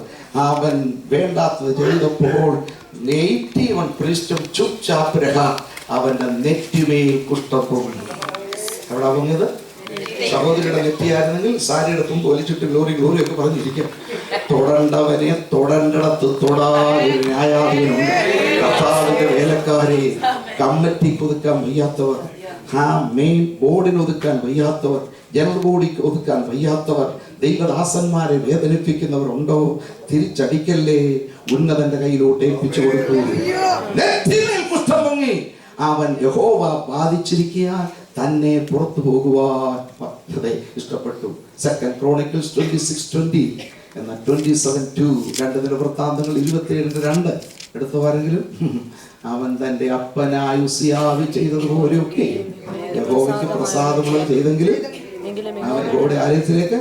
അവൻ വേണ്ടാത്തത് ചെയ്തപ്പോൾ 81 പ്രീസ്റ്റും ചുപ്ചാപ്പ് അവന്റെ നെറ്റിമേ കുഷ്ഠം. എവിടെ പൊങ്ങിയത്? സഹോദരിയുടെ നെറ്റിയായിരുന്നെങ്കിൽ സാരിയുടെ തുമ്പ് വലിച്ചിട്ട് ഗ്ലോറി ഗ്ലോറി ഒക്കെ പറഞ്ഞിരിക്കും. തൊടേണ്ടവനെ തൊടേണ്ടിടത്ത് തൊടാൻ ന്യായാധീനമുണ്ട്. കർത്താവിന്റെ വേലക്കാരെ കമ്മിറ്റിക്ക് ഒതുക്കാൻ വയ്യാത്തവർ, മെയിൻ ബോർഡിന് ഒതുക്കാൻ വയ്യാത്തവർ, ജനറൽ ബോഡിക്ക് ഒതുക്കാൻ വയ്യാത്തവർ, ദൈവദാസന്മാരെ വേദനിപ്പിക്കുന്നവർ ഉണ്ടോ? തിരിച്ചടിക്കല്ലേ, ഉന്നതന്റെ കയ്യിലോട്ട് ഏൽപ്പിച്ചു കൊടുക്കൂ. കുഷ്ഠം പൊങ്ങി അവൻ യഹോവ ബാധിച്ചിരിക്കാൻ തന്നെ പുറത്തു പോകുവാൻ ഇഷ്ടപ്പെട്ടു. 2 Chronicles 26:20 എന്നാൽ 27:2 2 ദിനവൃത്താന്തങ്ങൾ 27:2 എടുത്തവരെങ്കിലും അവൻ തന്റെ അപ്പനായ ഉസിയാവ് ചെയ്തതുപോലെയൊക്കെ യഹോവയ്ക്ക് പ്രസാദമുള്ള ചെയ്തെങ്കിലും അവൻ യഹോവയുടെ ആലയത്തിലേക്ക്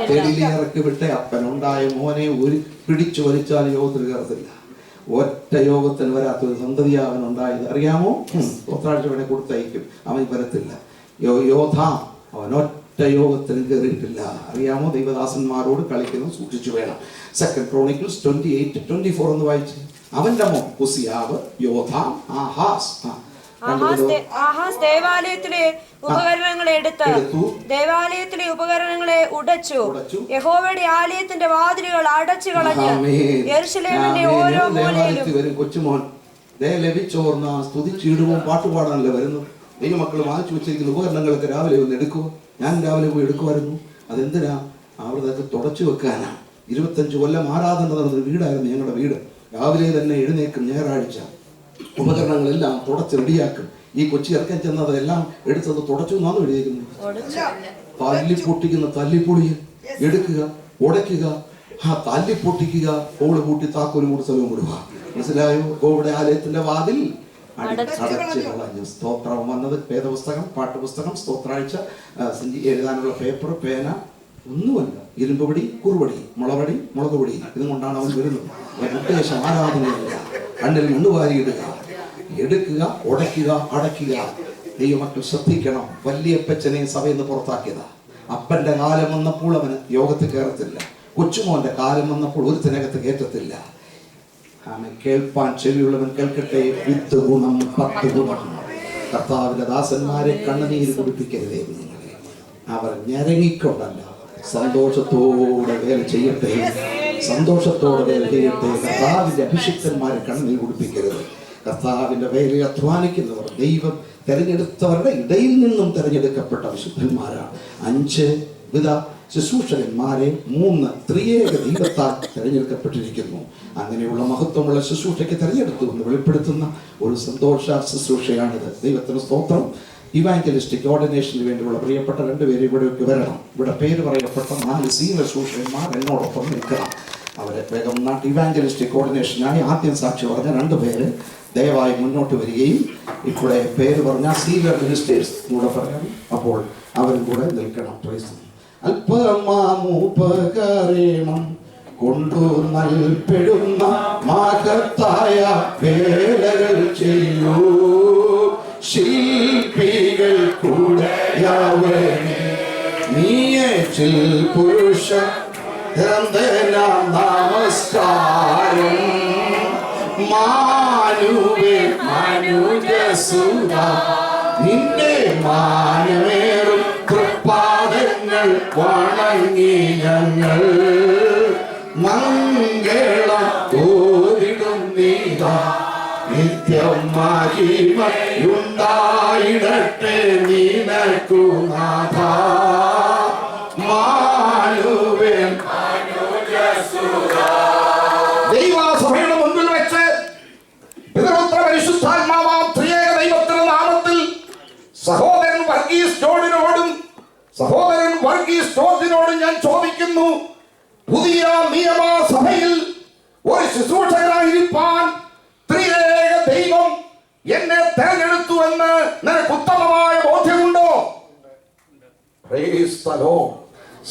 തെളിയിറക്കി വിട്ട അപ്പനുണ്ടായ മോനെ ഒരു പിടിച്ചു വലിച്ചാൽ യോഗത്തിൽ കയറത്തില്ല. ഒറ്റ യോഗത്തിന് വരാത്തൊരു സന്തതിയാ അവനുണ്ടായത്. അറിയാമോ? ഒത്താഴ്ചവനെ കൊടുത്തയക്കും, അവൻ വരത്തില്ല. യോധാം അവൻ ഒറ്റ യോഗത്തിനും കയറിയിട്ടില്ല. അറിയാമോ? ദൈവദാസന്മാരോട് കളിക്കുന്നത് സൂക്ഷിച്ചു വേണം. 2 Chronicles 28:24 എന്ന് വായിച്ച്. അവന്റെ മോൻ ഉസിയാവ്, യോധാം, ആഹാസ് ദേവാലയത്തിലെ ഉപകരണങ്ങളെ ദേവാലയത്തിലെ ഉപകരണങ്ങളെ ഉടച്ചു. യഹോവയുടെ ആലയത്തിന്റെ വാതിലുകൾ അടച്ചു കളഞ്ഞു. യെരൂശലേമിന്റെ ഓരോ മൂലയിലും കൊച്ചുമോൻ ലഭിച്ചോർന്ന സ്തുതിച്ചിടുവും പാട്ടുപാടാനല്ലേ വരുന്നത്. ദൈവമക്കൾ വാങ്ങിച്ചു വെച്ചിരിക്കുന്ന ഉപകരണങ്ങളൊക്കെ രാവിലെ ഒന്ന് എടുക്കുക. ഞാൻ രാവിലെ പോയി എടുക്കുമായിരുന്നു. അതെന്തിനാ? അവിടുത്തെ തുടച്ചു വെക്കാനാ. 25 കൊല്ലം ആരാധന നടന്നൊരു വീടായിരുന്നു ഞങ്ങളുടെ വീട്. രാവിലെ തന്നെ എഴുന്നേക്കും. ഞായറാഴ്ച ഉപകരണങ്ങളെല്ലാം തുടച്ച് റെഡിയാക്കും. ഈ കൊച്ചി ഇറക്കാൻ ചെന്നതെല്ലാം എടുത്തത് തുടച്ചു എന്നാണ് എഴുതിയിരിക്കുന്നത്. തല്ലിപ്പൊട്ടിക്കുന്ന തല്ലിപ്പൊടി എടുക്കുക, ഉടയ്ക്കുക, തല്ലിപ്പൊട്ടിക്കുക, ഹോള് കൂട്ടി താക്കോലും കൂടി സ്ഥലവും വിടുക. മനസ്സിലായോ? യഹോവയുടെ ആലയത്തിന്റെ വാതിൽ അടച്ചു കളഞ്ഞു. സ്തോത്രം വന്നത് വേദപുസ്തകം, പാട്ടുപുസ്തകം, സ്തോത്രാഴ്ച, എഴുതാനുള്ള പേപ്പർ, പേന ഒന്നുമല്ല. ഇരുമ്പ് പൊടി, കുറുപടി, മുളപടി, മുളക് പൊടി, ഇതും കൊണ്ടാണ് അവൻ വരുന്നത്. ഉദ്ദേശം ആരാധനയല്ല. കണ്ണിൽ മണ്ണുവാരിയിടുക, എടുക്കുക, ഉടയ്ക്കുക, അടയ്ക്കുക. ദൈവമക്കൾ ശ്രദ്ധിക്കണം. വല്യപ്പച്ചനെ സഭയിൽ നിന്ന് പുറത്താക്കിയതാ. അപ്പന്റെ കാലം വന്നപ്പോൾ അവന് യോഗത്തിൽ കയറത്തില്ല. കൊച്ചുമോന്റെ കാലം വന്നപ്പോൾ ഒരുത്തിനകത്ത് കയറ്റത്തില്ല. അവൻ കേൾപ്പാൻ ചെവിയുള്ളവൻ കേൾക്കട്ടെ. 8 ഗുണം 10 ഗുണം. കർത്താവിന്റെ ദാസന്മാരെ കണ്ണുനീര് കുടിപ്പിക്കരുതേ നിങ്ങളെ. അവർ ഞരങ്ങിക്കൊണ്ടല്ല, സന്തോഷത്തോടെ വേല ചെയ്യട്ടെ, സന്തോഷത്തോടെ വേല ചെയ്യട്ടെ. കർത്താവിന്റെ അഭിഷിക്തന്മാരെ കണ്ണുനീർ കുടിപ്പിക്കരുത്. കർത്താവിന്റെ വേലയിൽ അധ്വാനിക്കുന്നവർ ദൈവം തെരഞ്ഞെടുത്തവരുടെ ഇടയിൽ നിന്നും തെരഞ്ഞെടുക്കപ്പെട്ട വിശുദ്ധന്മാരാണ്. 5 വിധ ശുശ്രൂഷകന്മാരെ 3 ത്രിയേക ദൈവത്താൽ തെരഞ്ഞെടുക്കപ്പെട്ടിരിക്കുന്നു. അങ്ങനെയുള്ള മഹത്വമുള്ള ശുശ്രൂഷയ്ക്ക് തെരഞ്ഞെടുത്തു എന്ന് വെളിപ്പെടുത്തുന്ന ഒരു സന്തോഷ ശുശ്രൂഷയാണിത്. ദൈവത്തിന് സ്തോത്രം. ഇവാഞ്ചലിസ്റ്റിക് ഓർഡിനേഷന് വേണ്ടിയുള്ള പ്രിയപ്പെട്ട 2 പേര് ഇവിടേക്ക് വരണം. ഇവിടെ പേര് പറയപ്പെട്ട 4 സീനിയർ ശുശ്രൂഷകന്മാർ എന്നോടൊപ്പം നിൽക്കണം. അവരെ വേഗം നാട്ട് ഇവാഞ്ചലിസ്റ്റിക് കോർഡിനേഷനായി ആദ്യം സാക്ഷി പറഞ്ഞ 2 പേര് ദയവായി മുന്നോട്ട് വരികയും ഇവിടെ പേര് പറഞ്ഞ സീനിയർ മിനിസ്റ്റേഴ്സ് കൂടെ പറയാം. അപ്പോൾ അവരും കൂടെ നിൽക്കണം. അല്പമാമുപകരണം കൊണ്ടു നൽപ്പെടുന്ന മഹത്തായ വേലകൾ ചെയ്യൂ ശില്പികൾ കൂടെയാവേ. നീയേച്ചിൽ പുരുഷ നമസ്കാരം മാനുവേ മനുജസുത നിന്റെ മാനമേറും തൃപ്പാദങ്ങൾ വണങ്ങി ഞങ്ങൾ മംഗളം തോരിടും നീതാ. നിത്യം മഹിമയുണ്ടായിടട്ടെ നിനക്കു നാഥ. മാനുവേൻ ദൈവസഭയുടെ മുൻപിൽ വെച്ച് പിതൃപുത്ര പരിശുദ്ധാത്മാവാം ത്രിയേക ദൈവത്തിന്റെ നാമത്തിൽ സഹോദരൻ വർഗീസ് ജോർജിനോട് ഞാൻ ചോദിക്കുന്നു, പുതിയ നിയമസഭയിൽ ഒരു ശുശ്രൂഷകനായിരിക്കാൻ ത്രിയേക ദൈവം എന്നെ തെരഞ്ഞെടുത്തു എന്ന് നിനക്ക് ഉത്തമമായ ബോധ്യമുണ്ടോ?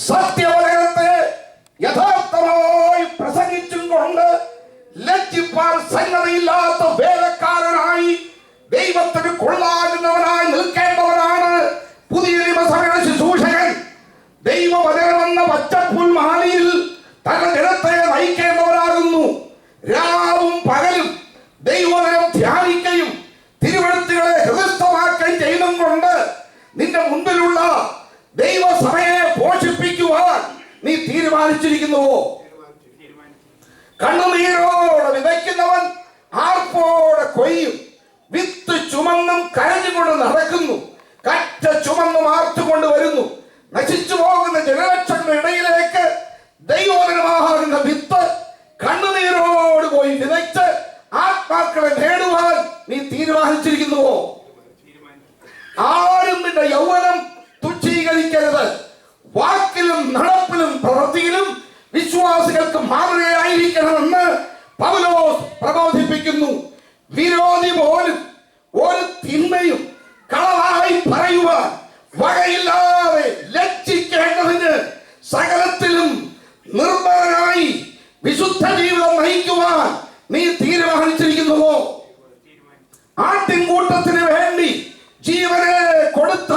സത്യവചനത്തെ യഥാർത്ഥമായി പ്രസംഗിച്ചും കൊണ്ട് ലജ്ജിപ്പാൻ സംഗതിയില്ലാത്ത വേലക്കാരനായി ദൈവത്തിന് കൊള്ളാകുന്നവനായി നിൽക്കേണ്ടവനാണ് പുതിയ നിയമസഭയുടെ ശുശ്രൂഷകൻ. ദൈവവചനമെന്ന പച്ചപ്പുൽമാലിയിൽ തന്റെ ജനത്തെ നയിക്കേണ്ടവരാകുന്നു. രാവും പകലും ദൈവവചനം ധ്യാനിക്കുകയും തിരുവെഴുത്തുകളെ ഹൃദയസ്ഥമാക്കുകയും ചെയ്തും കൊണ്ട് നിന്റെ മുൻപിലുള്ള ദൈവസഭയെ പോഷിപ്പിക്കുവാൻ നീ തീരുമാനിച്ചിരിക്കുന്നുവോ? കണ്ണുനീരോടെ വിതയ്ക്കുന്നവൻ ആർപ്പോടെ കൊയ്യും. വിത്ത് ചുമന്നും കരഞ്ഞുകൊണ്ട് നടക്കുന്നു, കറ്റ ചുമന്നും ആർത്തുകൊണ്ട് വരുന്നു. നശിച്ചു പോകുന്ന ജനലക്ഷങ്ങളുടെ ഇടയിലേക്ക് ദൈവവചനമാകുന്ന വിത്ത് കണ്ണുനീരോട് പോയി വിതച്ച് ആത്മാക്കളെ നേടുവാൻ നീ തീരുമാനിച്ചിരിക്കുന്നുവോ? ആരും നിന്റെ യൗവനം തുച്ഛീകരിക്കരുത്. വാക്കിലും നടപ്പിലും പ്രവൃത്തിയിലും വിശ്വാസികൾക്ക് മാതൃകയായിരിക്കണമെന്ന് പൗലോസ് പ്രബോധിപ്പിക്കുന്നു. വിരോധി പോലും ഒരു തിന്മയും കളവായി പറയുവാൻ വകയില്ലാതെ ലജ്ജിക്കേണ്ടതിന് സകലത്തിലും നിർമ്മലനായി വിശുദ്ധ ജീവിതം നയിക്കുവാൻ നീ തീരുമാനിച്ചിരിക്കുന്നുവോ? ആട്ടിൻകൂട്ടത്തിന് വേണ്ടി ജീവനെ കൊടുത്ത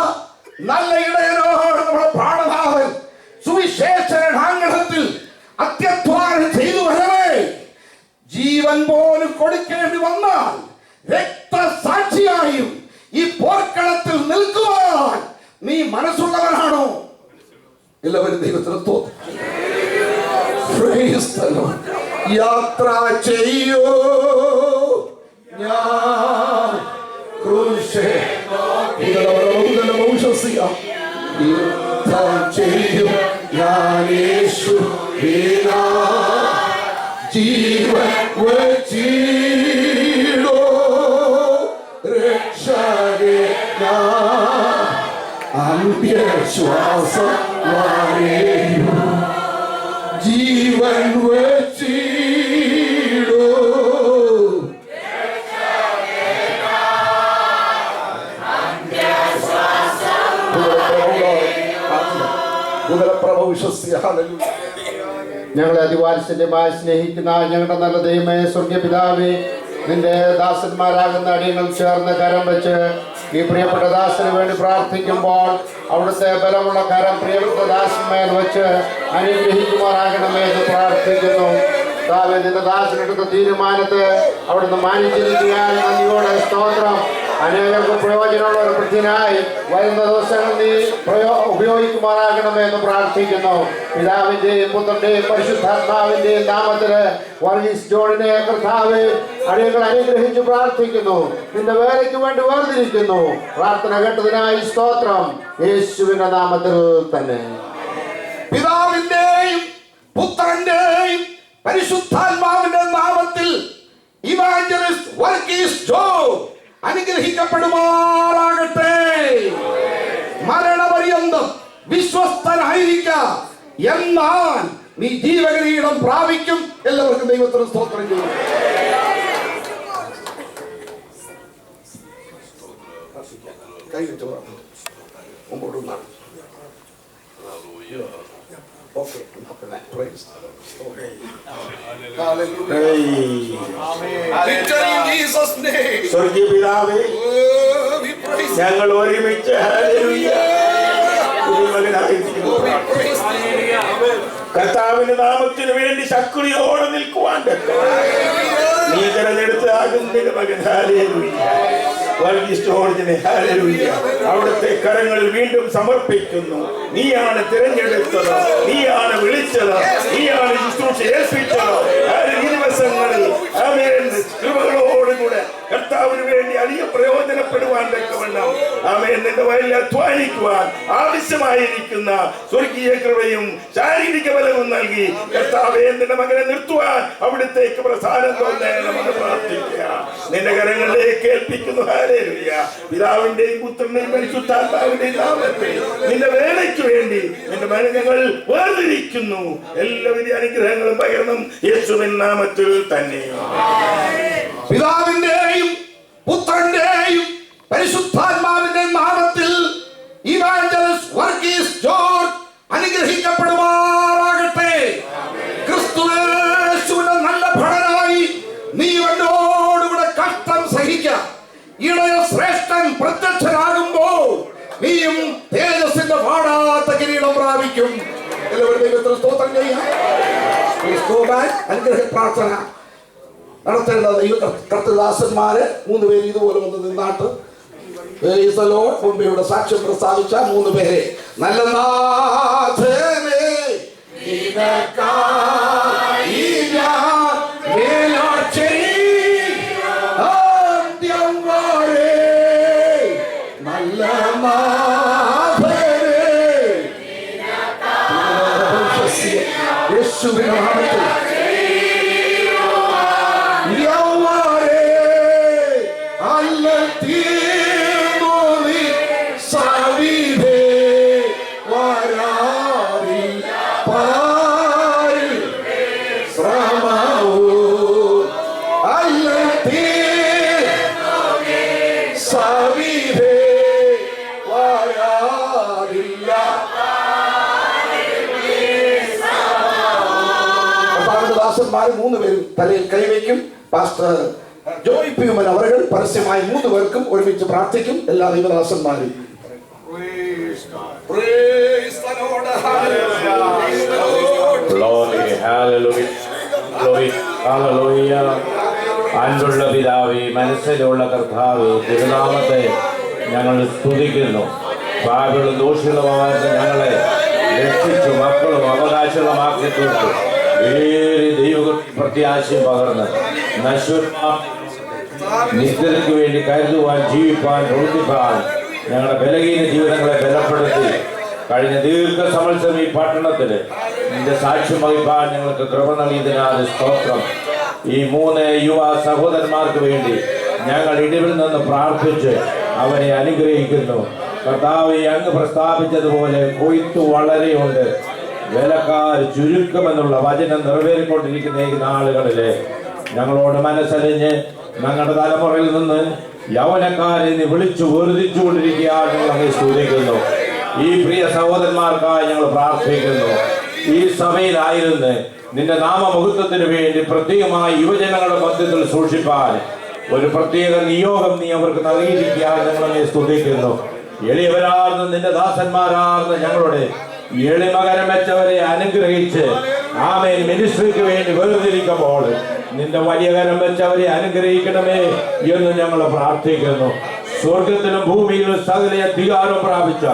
നല്ല ഇടയനോട് നമ്മുടെ പ്രാണനാഥൻ സുവിശേഷത്തിൽ അത്യധ്വാനം ചെയ്തു വരവേ ജീവൻ പോലും കൊടുക്കേണ്ടി വന്നാൽ രക്തസാക്ഷിയായും ഈ പോർക്കളത്തിൽ നിൽക്കുവാൻ നീ മനസ്സുള്ളവനാണോ? എല്ലാവരും ദൈവത്തിന് യാത്ര ചെയ്യൂ ഞാൻ ജീവൻ വച്ചിടോ രക്ഷകന അന്ത്യശ്വാസം വരെയും ജീവൻ വച്ചിടോ ഞങ്ങളെ അതിവാത്സല്യമായി സ്നേഹിക്കുന്ന ഞങ്ങളുടെ നല്ല ദൈവമേ, സ്വർഗീയ പിതാവേ, നിന്റെ ദാസന്മാരാകുന്ന അടിയങ്ങൾ ചേർന്ന് കരം വെച്ച് ഈ പ്രിയപ്പെട്ട ദാസന് വേണ്ടി പ്രാർത്ഥിക്കുമ്പോൾ അവിടുത്തെ ബലമുള്ള കരം പ്രിയപ്പെട്ട ദാസന്മേൽ വെച്ച് അനുഗ്രഹിക്കുമാറാകണമേ എന്ന് പ്രാർത്ഥിക്കുന്നു. നിന്റെ ദാസനെടുത്ത തീരുമാനത്തെ അവിടുന്ന് മാനിച്ചിരിക്കാൻ നന്ദിയോടെ സ്തോത്രം. അനേകർക്ക് പ്രയോജനമുള്ള ഒരു വൃത്തിനായി വരുന്ന ദിവസങ്ങൾ നീ ഉപയോഗിക്കുമാറാകണമേ എന്ന് പ്രാർത്ഥിക്കുന്നു. പിതാവിന്റെയും പുത്രന്റെയും പരിശുദ്ധാത്മാവിന്റെയും നാമത്തില് വർഗീസ് ജോണിനെ കർത്താവേ അടിയങ്ങൾ അനുഗ്രഹിച്ച് പ്രാർത്ഥിക്കുന്നു. നിന്റെ വേലയ്ക്ക് വേണ്ടി വേർതിരിക്കുന്നു. പ്രാർത്ഥന കേട്ടതിനായി സ്തോത്രം. യേശുവിന്റെ നാമത്തിൽ തന്നെ. പിതാവിന്റെയും പുത്രന്റെയും പരിശുദ്ധാത്മാവിന്റെ നാമത്തിൽ ഇവാഞ്ചലിസ്റ്റ് വർഗീസ് ജോൺ അനുഗ്രഹിക്കപ്പെടുമാറാകട്ടെ. മരണപര്യന്തം വിശ്വസ്തനായിരിക്കാം, എന്നാൽ നീ ജീവകിരീടം പ്രാപിക്കും. എല്ലാവർക്കും ദൈവത്തിന് സ്തോത്രം ചെയ്യും. സ്വർഗീയ പിതാവേ, ഞങ്ങൾ ഒരുമിച്ച് കർത്താവിന്റെ നാമത്തിന് വേണ്ടി ശക്തിയോടെ നിൽക്കുവാൻ നീ തിരഞ്ഞെടുത്താകുന്ന മകൻ അവിടുത്തെ കരങ്ങളിൽ വീണ്ടും സമർപ്പിക്കുന്നു. നീയാണ് തിരഞ്ഞെടുത്തത്, നീയാണ് വിളിച്ചത്, നീയാണ് ശുശ്രൂഷ ഏൽപ്പിച്ചത്. ഈ ദിവസങ്ങളിൽ കൃപകളോടുകൂടെ കർത്താവിന് വേണ്ടി അധിക പ്രയോജനപ്പെടുവാൻ തക്കവണ്ണം ആമേൻ നിന്റെ വയലിൽ അധ്വാനിക്കുവാൻ ആവശ്യമായിരിക്കുന്ന സ്വർഗീയ കൃപയും ശാരീരിക ബലവും നൽകി കർത്താവേ നിന്റെ മകനെ നിർത്തുവാൻ അവിടുത്തേക്ക് പ്രസാദം തോന്നണമെന്ന് പ്രാർത്ഥിക്കുക. നിന്റെ കരങ്ങളിലേക്ക് ഏൽപ്പിക്കുന്നു. ഹല്ലേലൂയ. പിതാവിന്റെയും പുത്രന്റെയും പരിശുദ്ധാത്മാവിന്റെയും നാമത്തിൽ നിന്റെ വേലയ്ക്ക് വേണ്ടി നിന്റെ മകനെ ഞങ്ങൾ വേർതിരിക്കുന്നു. എല്ലാവിധ അനുഗ്രഹങ്ങളും പകരണം യേശുവിൻ നാമത്തിൽ തന്നെ. പിതാവിന്റെയും പുത്രന്റെയും പരിശുദ്ധാത്മാവിന്റെ നാമത്തിൽ ഇവാഞ്ചലിസ്റ്റ് വർഗീസ് ജോർജ് അനുഗ്രഹിക്കപ്പെടുമാറാകട്ടെ. ക്രിസ്തുയേശുവിന്റെ നല്ല ഭടനായി നീ എന്നോടുകൂടെ കഷ്ടം സഹിക്കാം. ഇടയ ശ്രേഷ്ഠൻ പ്രത്യക്ഷനാകുമ്പോൾ നീയും തേജസ്സിന്റെ വാടാത്ത കിരീടം പ്രാപിക്കും. എല്ലാവരും ദൈവത്തിന് സ്തോത്രം ചെയ്യാം. അനുഗ്രഹ പ്രാർത്ഥന നടത്തേണ്ട കർത്തദാസന്മാര് 3 പേര് ഇതുപോലെ വന്ന് നിന്നാട്ട് മുമ്പയുടെ സാക്ഷ്യം പ്രസ്താവിച്ച 3 പേരെ നല്ല നാഥനെ ദാസന്മാർ 3 പേരും തലയിൽ കൈവയ്ക്കും. പാസ്റ്റർ ജോയ് പ്യൂമൻ അവർ പരസ്യമായി 3 പേർക്കും ഒരുമിച്ച് പ്രാർത്ഥിക്കും. എല്ലാ ദൈവദാസന്മാരും അൻപുള്ള പിതാവേ, മനസ്സിലുള്ള കർത്താവേ, തിരുനാമത്തെ ഞങ്ങൾ സ്തുതിക്കുന്നു. പാപികളും ദോഷികളുമായിരുന്ന ഞങ്ങളെ രക്ഷിച്ചു മക്കളും അവകാശമാക്കി തീർത്തു. ഏറെ ദൈവ പ്രത്യാശയും പകർന്ന് നിത്യതയ്ക്ക് വേണ്ടി കരുതുവാൻ, ജീവിപ്പാൻ, പ്രവർത്തിപ്പാൻ ഞങ്ങളുടെ ബലഹീന ജീവിതങ്ങളെ ബലപ്പെടുത്തി കഴിഞ്ഞ ദീർഘസമത്സരം ഈ പട്ടണത്തിന് നിന്റെ സാക്ഷ്യം വഹിപ്പാൻ ഞങ്ങൾക്ക് കൃപ നൽകിയതിനാൽ സ്തോത്രം. ഈ 3 യുവ സഹോദരന്മാർക്ക് വേണ്ടി ഞങ്ങൾ ഇടിവിൽ നിന്ന് പ്രാർത്ഥിച്ച് അവരെ അനുഗ്രഹിക്കുന്നു. കർത്താവേ, അങ്ങ് പ്രസ്താവിച്ചതുപോലെ കൊയ്ത്തു വളരെയുണ്ട്, വേലക്കാർ ചുരുക്കമെന്നുള്ള വചനം നിറവേറിക്കൊണ്ടിരിക്കുന്ന ഈ നാളുകളിലെ ഞങ്ങളോട് മനസ്സറിഞ്ഞ് ഞങ്ങളുടെ തലമുറയിൽ നിന്ന് യൗവനക്കാരെ നീ വിളിച്ചു വേർതിരിച്ചുകൊണ്ടിരിക്കുകയാണ്. ഞങ്ങളെ സ്തുതിക്കുന്നു. ഈ പ്രിയ സഹോദരന്മാർക്കായി ഞങ്ങൾ പ്രാർത്ഥിക്കുന്നു. ഈ സഭയിലായിരുന്ന് നിന്റെ നാമമഹത്വത്തിന് വേണ്ടി പ്രത്യേകമായി യുവജനങ്ങളുടെ മധ്യത്തിൽ സൂക്ഷിപ്പാൻ ഒരു പ്രത്യേക നിയോഗം നീ അവർക്ക് നൽകിയിരിക്കുകയാണ്. ഞങ്ങളെ സ്തുതിക്കുന്നു. എളിയവരാർന്ന് നിന്റെ ദാസന്മാരാർന്ന് ഞങ്ങളുടെ എളിമകരം വെച്ചവരെ അനുഗ്രഹിച്ച് ആമേൻ മിനിസ്ട്രിക്ക് വേണ്ടി വേർതിരിക്കുമ്പോൾ നിന്റെ വലിയ കരം വെച്ചവരെ അനുഗ്രഹിക്കണമേ എന്ന് ഞങ്ങൾ പ്രാർത്ഥിക്കുന്നു. സ്വർഗത്തിലും ഭൂമിയിലും സകല അധികാരം പ്രാപിച്ച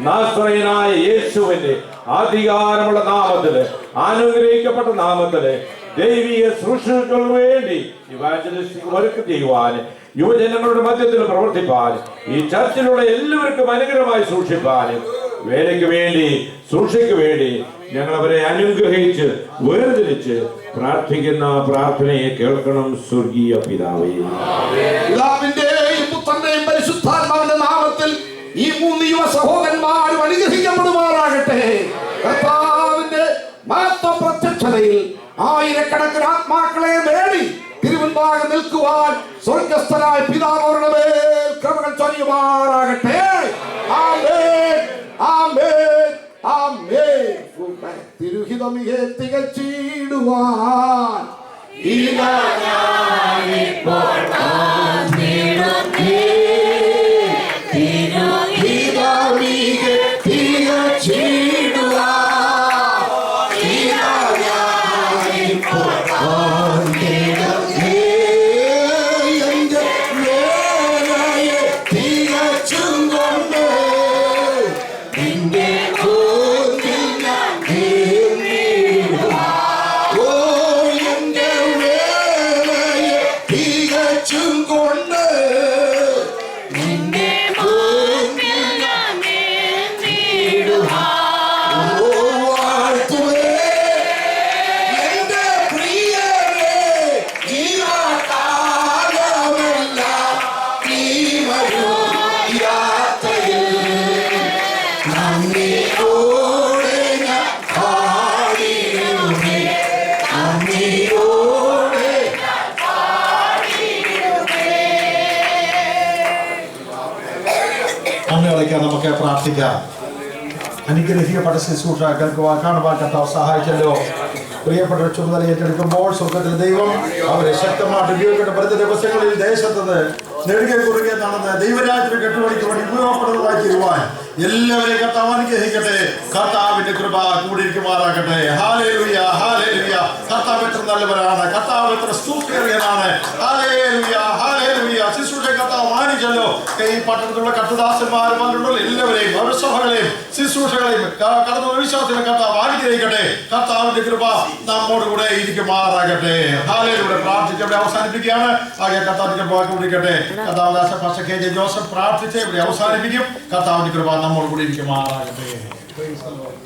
നാസറേയനായ യേശുവിന്റെ അധികാരമുള്ള നാമത്തില്, അനുഗ്രഹിക്കപ്പെട്ട നാമത്തില് ദൈവീയ ശുശ്രൂഷകൾക്ക് വേണ്ടി ഇവാഞ്ചലിസ്റ്റിക് വർക്ക് ചെയ്യുവാൻ, യുവജനങ്ങളുടെ മധ്യത്തിൽ പ്രവർത്തിപ്പാൻ, ഈ ചർച്ചിലുള്ള എല്ലാവർക്കും അനുഗ്രഹമായി സൂക്ഷിപ്പാൻ, വേലയ്ക്ക് വേണ്ടി സൂക്ഷിക്ക് വേണ്ടി ഞങ്ങൾ അവരെ അനുഗ്രഹിച്ച് വേർതിരിച്ച് പ്രാർത്ഥിക്കുന്ന പ്രാർത്ഥനയെ കേൾക്കണം സ്വർഗീയ പിതാവേ. പിതാവിന്റെയും പുത്രന്റെയും പരിശുദ്ധാത്മാവിന്റെ നാമത്തിൽ ഈ 3 യുവ സഹോദരന്മാരും അനുഗ്രഹിക്കപ്പെടുമാറാകട്ടെ. കർത്താവിന്റെ മഹത്വ പ്രത്യക്ഷതയിൽ ആയിരക്കണക്കിന് ആത്മാക്കളെ നേടി തിരുമുൻപാകെ നിൽക്കുവാൻ സ്വർഗസ്ഥനായ പിതാവ് അവരുടെ മേൽ കൃപകൾ ചൊരിയുമാറാകട്ടെ. ആമേൻ, ആമേൻ, ആമേൻ. തിരുഹിതമിയെ തികച്ചിടുവാൻ ചുങ്ക പ്രാർത്ഥിക്കാം. അനുഗ്രഹിക്കപ്പെട്ട ശുശ്രൂഷ കേൾക്കുവാൻ കാണുവാൻ കർത്താവ് സഹായിച്ചല്ലോ. പ്രിയപ്പെട്ട ചുമതല ഏറ്റെടുക്കുമ്പോൾ സ്വർഗത്തിലെ ദൈവം അവരെ ശക്തമായിട്ട് ഉപയോഗിക്കേണ്ട വരുന്ന ദിവസങ്ങളിൽ ദേശത്തുനിന്ന് നെടുകെ കുറുകെ നടന്ന് ദൈവരാജ്യത്തിന് കെട്ടുപണിക്ക് വേണ്ടി ഉപയോഗപ്പെടുന്നതായി തീരുവാൻ എല്ലാവരെയും കർത്താവ് അനുഗ്രഹിക്കട്ടെ. കർത്താവിന്റെ കൃപ കൂടിയിരിക്കുമാറാകട്ടെ. Hallelujah, hallelujah. കർത്താവ് എത്ര നല്ലവരാണ്, കർത്താവ് എത്ര സ്തുത്യർഹനാണ്. Hallelujah, hallelujah. ശുശ്രൂഷ കർത്താവ് മാനിച്ചല്ലോ. ഈ പട്ടണത്തിലുള്ള കർത്തദാസന്മാർ പലരുള്ള എല്ലാവരെയും അവരുടെ സഭകളെയും ശുശ്രൂഷകളെയും കടന്നു വിശ്വാസത്തിലെ കർത്താവ് അനുഗ്രഹിക്കട്ടെ. കർത്താവിന്റെ കൃപ നമ്മോട് കൂടെ ഇരിക്കുമാറാകട്ടെ. ഹല്ലേലൂയ. പ്രാർത്ഥിച്ച് ഇവിടെ അവസാനിപ്പിക്കുകയാണ്. ആകെ കർത്താവിന്റെ കൃപ കൂടിയിരിക്കട്ടെ. കർത്താവദാസ പാസ്റ്റർ കെ ജെ ജോസഫ് പ്രാർത്ഥിച്ച് ഇവിടെ അവസാനിപ്പിക്കും. കർത്താവിന്റെ കൃപ നമ്മോട് കൂടി ഇരിക്കുമാറാകട്ടെ.